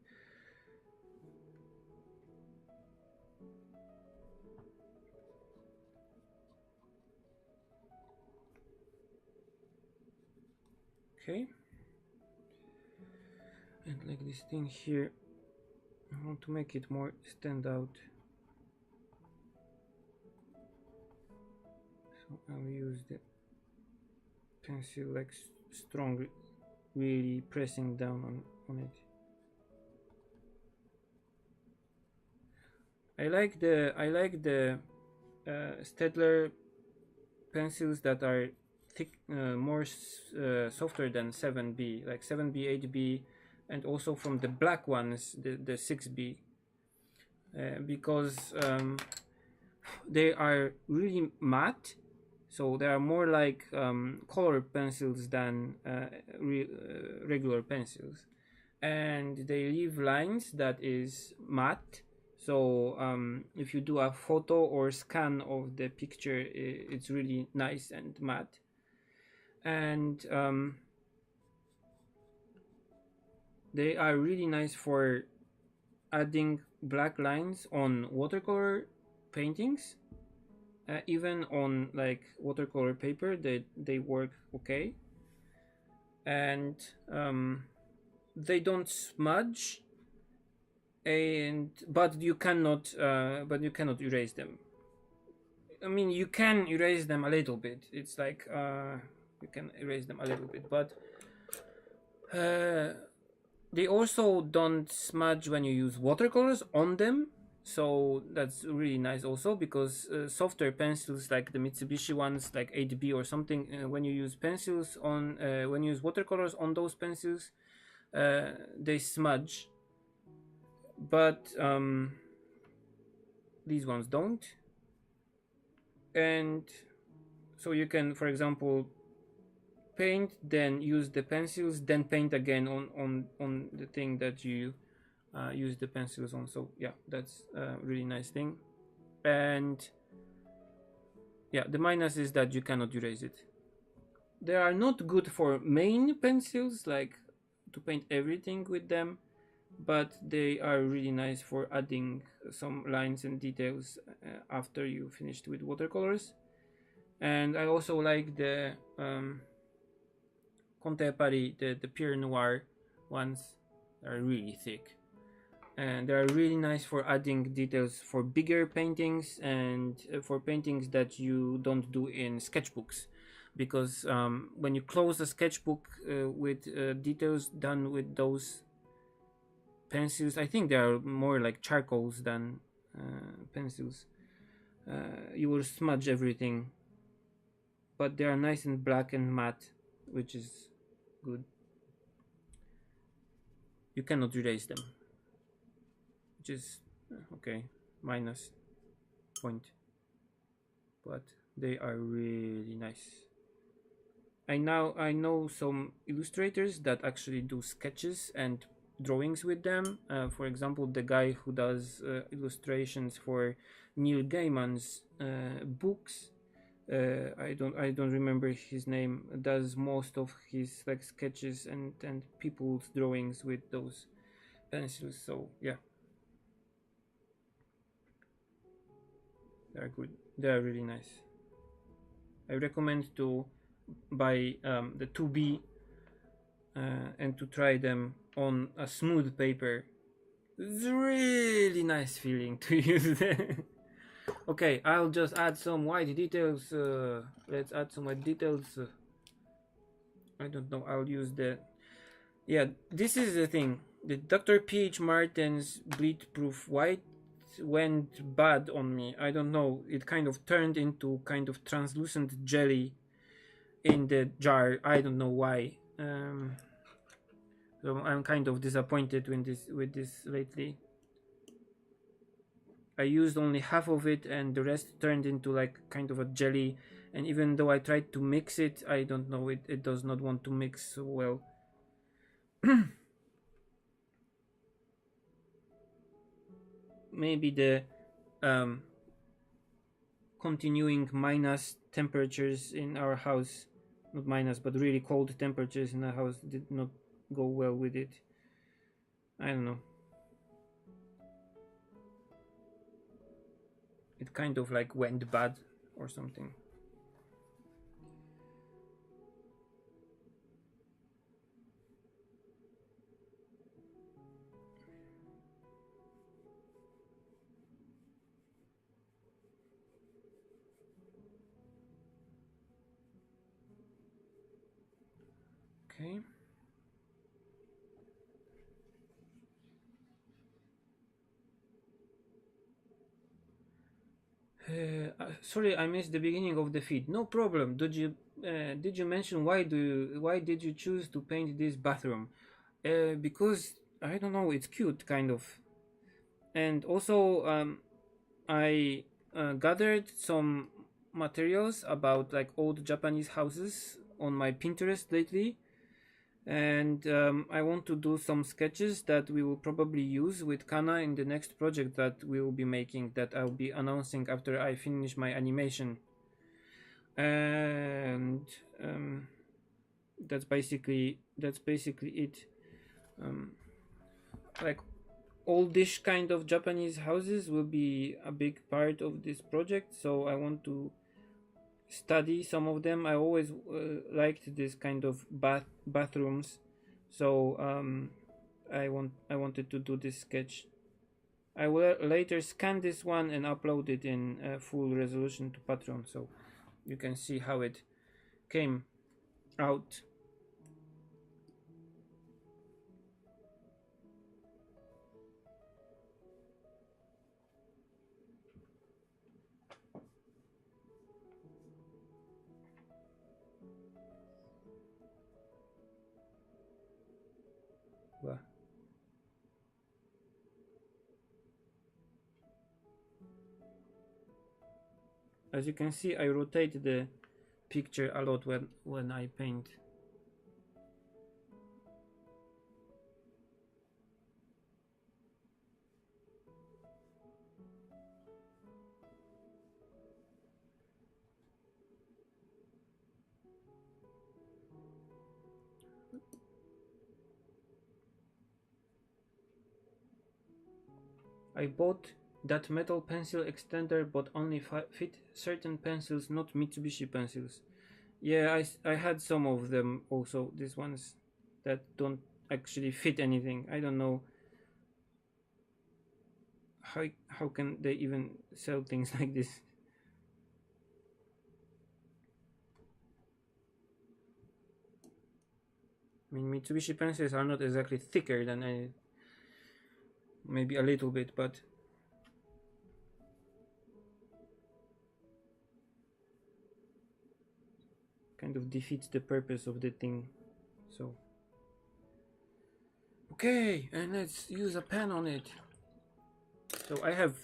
[SPEAKER 1] Okay, and like this thing here, I want to make it more stand out, so I'll use the pencil like strongly, really pressing down on it. I like the Staedtler pencils that are thick, more softer than 7B, like 7B, 8B, and also from the black ones, the 6B, because they are really matte, so they are more like color pencils than regular pencils, and they leave lines that is matte. So if you do a photo or scan of the picture, it's really nice and matte. And they are really nice for adding black lines on watercolor paintings. Even on like watercolor paper, they work okay. And they don't smudge, but you cannot erase them. I mean, you can erase them a little bit. It's like you can erase them a little bit, but they also don't smudge when you use watercolors on them. So that's really nice also, because softer pencils like the Mitsubishi ones, like 8B or something, when you use pencils on when you use watercolors on those pencils, they smudge, but these ones don't. And so you can, for example, paint, then use the pencils, then paint again on the thing that you use the pencils on. So yeah, that's a really nice thing. And yeah, the minus is that you cannot erase it. They are not good for main pencils, like to paint everything with them, but they are really nice for adding some lines and details after you finished with watercolors. And I also like the QandA February, the Pure Noir ones. Are really thick, and they are really nice for adding details for bigger paintings and for paintings that you don't do in sketchbooks, because when you close a sketchbook with details done with those pencils, I think they are more like charcoals than pencils, you will smudge everything, but they are nice and black and matte, which is good. You cannot erase them, which is okay, minus point, but they are really nice. I know some illustrators that actually do sketches and drawings with them. For example, the guy who does illustrations for Neil Gaiman's books, I don't remember his name, does most of his like sketches and people's drawings with those pencils. So yeah, they're good. They're really nice. I recommend to buy the 2B and to try them on a smooth paper. It's a really nice feeling to use them. Okay, I'll just add some white details. Let's add some white details. I don't know. I'll use the. Yeah, this is the thing. The Dr. P.H. Martin's bleed proof white went bad on me. I don't know. It kind of turned into kind of translucent jelly in the jar. I don't know why. So I'm kind of disappointed with this lately. I used only half of it, and the rest turned into like kind of a jelly. And even though I tried to mix it, I don't know, it does not want to mix so well. Maybe the continuing minus temperatures in our house, not minus but really cold temperatures in our house, did not go well with it. I don't know. It kind of like went bad or something. Okay. Sorry, I missed the beginning of the feed. No problem. Did you mention why did you choose to paint this bathroom? Because I don't know, it's cute, kind of. And also, I gathered some materials about like old Japanese houses on my Pinterest lately, and I want to do some sketches that we will probably use with Kana in the next project that we will be making, that I'll be announcing after I finish my animation. And um, that's basically it. Like oldish kind of Japanese houses will be a big part of this project, so I want to study some of them. I always liked this kind of bathrooms, so I wanted to do this sketch. I will later scan this one and upload it in full resolution to Patreon, so you can see how it came out. Well, as you can see, I rotate the picture a lot when I paint. I bought that metal pencil extender, but only fit certain pencils, not Mitsubishi pencils. Yeah, I had some of them also. These ones that don't actually fit anything. I don't know how can they even sell things like this. I mean, Mitsubishi pencils are not exactly thicker than any, maybe a little bit, but kind of defeats the purpose of the thing. So okay, and let's use a pen on it. So I have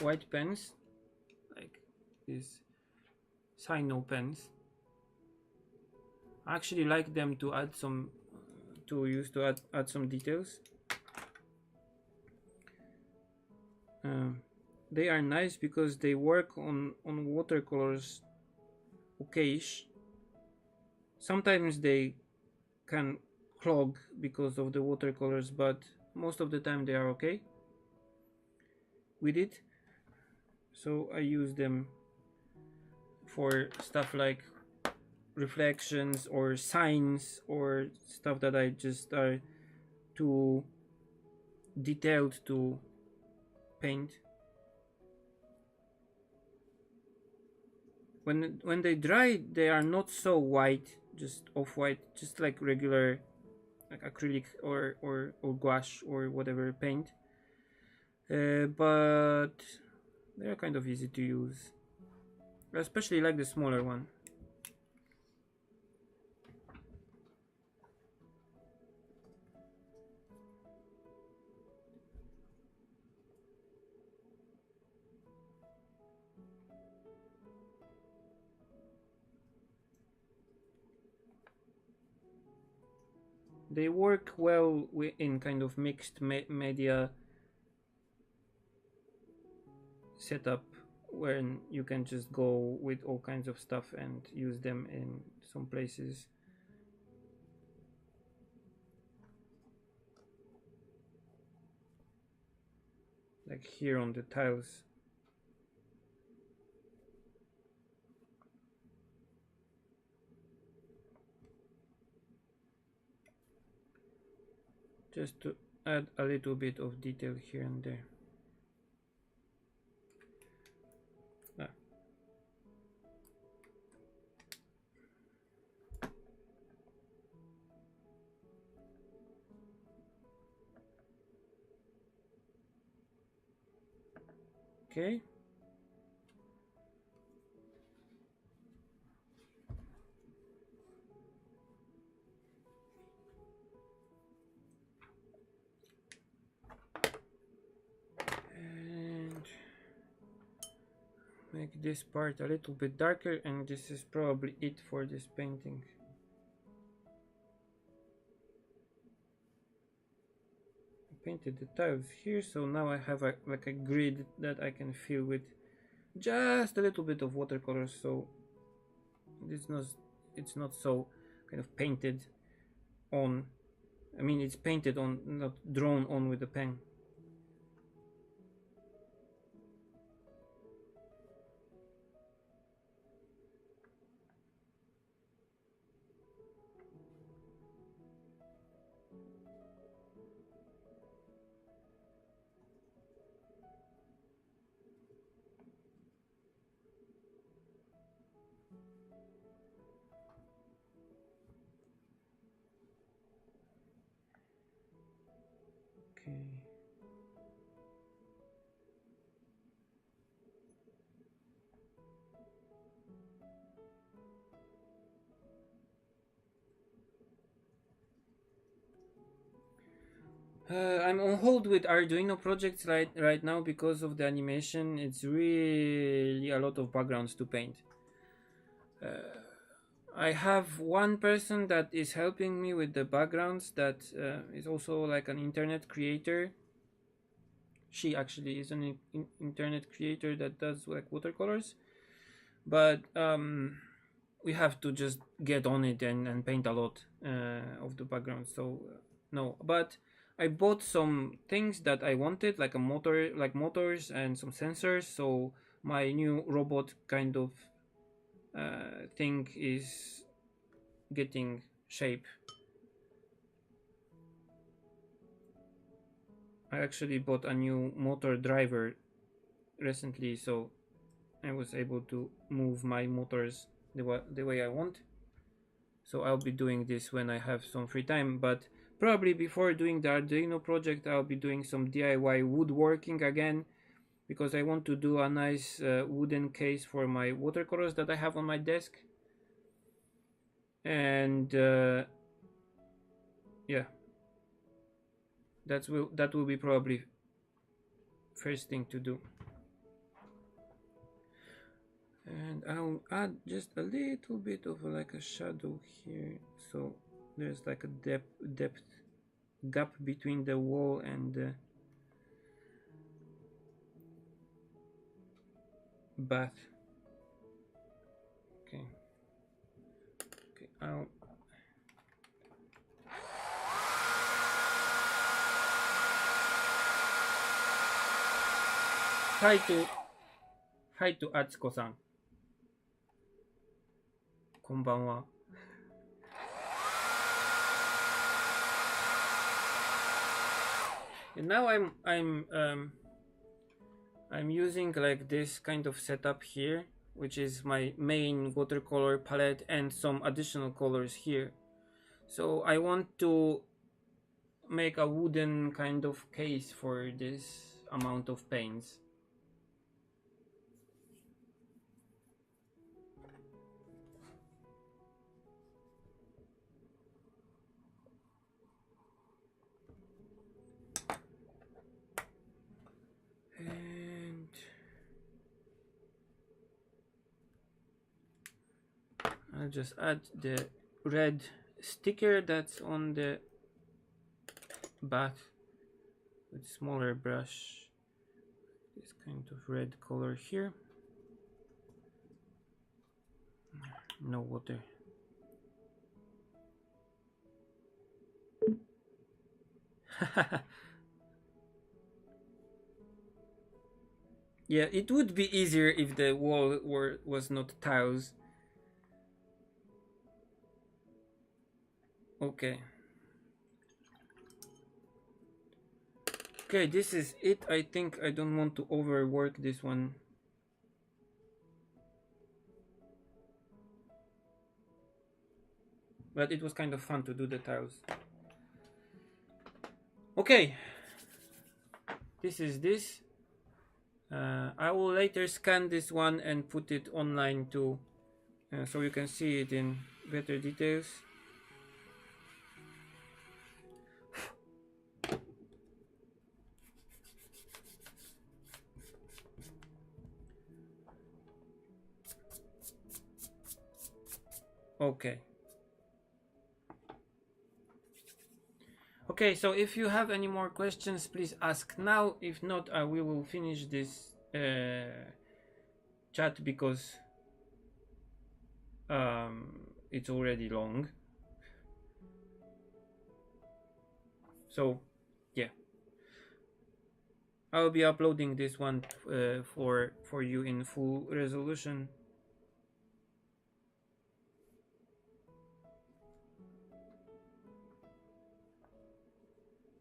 [SPEAKER 1] white pens, like these Sino pens. I actually like them to add some add some details. They are nice because they work on watercolors okayish. Sometimes they can clog because of the watercolors, but most of the time they are okay with it. So I use them for stuff like reflections or signs or stuff that I just are too detailed to paint. When they dry, they are not so white, just off-white, just like regular, like acrylic or gouache or whatever paint. But they're kind of easy to use. I especially like the smaller one. They work well in kind of mixed media setup when you can just go with all kinds of stuff and use them in some places. like here on the tiles. Just to add a little bit of detail here and there. Okay. And make this part a little bit darker, and this is probably it for this painting. I painted the tiles here, so now I have like a grid that I can fill with just a little bit of watercolor, so it's not so kind of painted on. I mean, it's painted on, not drawn on with a pen. Okay. I'm on hold with Arduino projects right now because of the animation. It's really a lot of backgrounds to paint. I have one person that is helping me with the backgrounds that is also like an internet creator. She actually is an internet creator that does like watercolors, but we have to just get on it and paint a lot of the background. So no, but I bought some things that I wanted, like a motor, like motors and some sensors. So my new robot kind of thing is getting shape. I actually bought a new motor driver recently, so I was able to move my motors the way I want. So I'll be doing this when I have some free time, but probably before doing the Arduino project, I'll be doing some DIY woodworking again, because I want to do a nice wooden case for my watercolors that I have on my desk. And yeah, that will be probably first thing to do. And I'll add just a little bit of like a shadow here, so there's like a depth gap between the wall and the bath. Okay, I'll hi to Atsuko-san. こんばんは。And now I'm using like this kind of setup here, which is my main watercolor palette and some additional colors here. So I want to make a wooden kind of case for this amount of paints. And I'll just add the red sticker that's on the bath with smaller brush. This kind of red color here. No water. Yeah, it would be easier if the wall was not tiles. Okay. Okay, this is it. I think I don't want to overwork this one. But it was kind of fun to do the tiles. Okay. This is this. I will later scan this one and put it online too, so you can see it in better details. Okay. Okay, so if you have any more questions, please ask now. If not, we will finish this chat because it's already long. So, yeah, I'll be uploading this one for you in full resolution.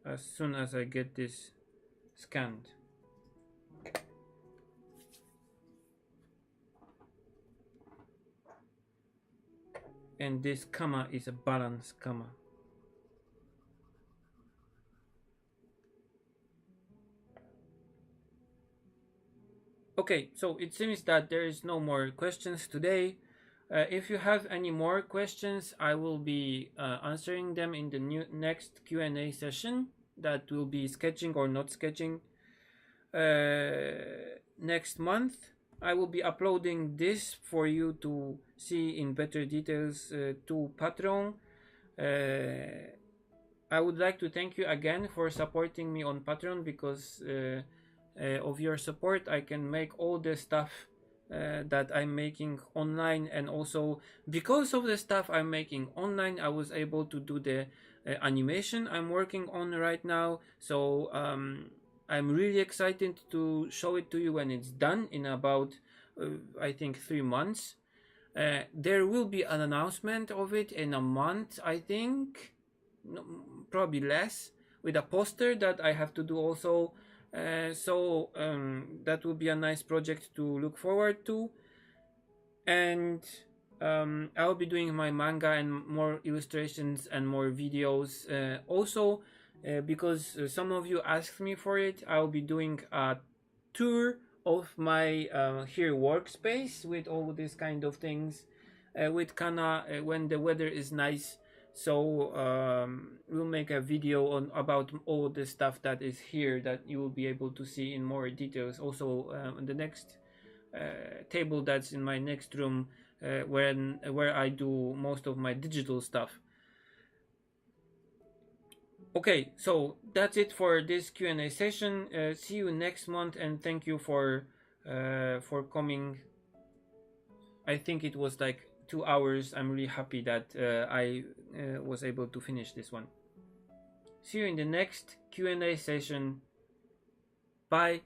[SPEAKER 1] As soon as I get this scanned. And this comma is a balance comma. Okay, so it seems that there is no more questions today. If you have any more questions, I will be answering them in the next Q&A session that will be sketching or not sketching next month. I will be uploading this for you to see in better details to Patreon. I would like to thank you again for supporting me on Patreon because of your support I can make all the stuff that I'm making online, and also because of the stuff I'm making online I was able to do the animation I'm working on right now. So I'm really excited to show it to you when it's done in about I think 3 months. There will be an announcement of it in a month, I think, no, probably less, with a poster that I have to do also. So that will be a nice project to look forward to. And I'll be doing my manga and more illustrations and more videos. Also, because some of you asked me for it, I'll be doing a tour of my here workspace with all these kind of things with Kana when the weather is nice. So we'll make a video on about all the stuff that is here that you will be able to see in more details. Also, the next table that's in my next room, where I do most of my digital stuff. Okay, so that's it for this Q&A session. See you next month, and thank you for coming. I think it was like 2 hours. I'm really happy that I was able to finish this one. See you in the next Q&A session. Bye.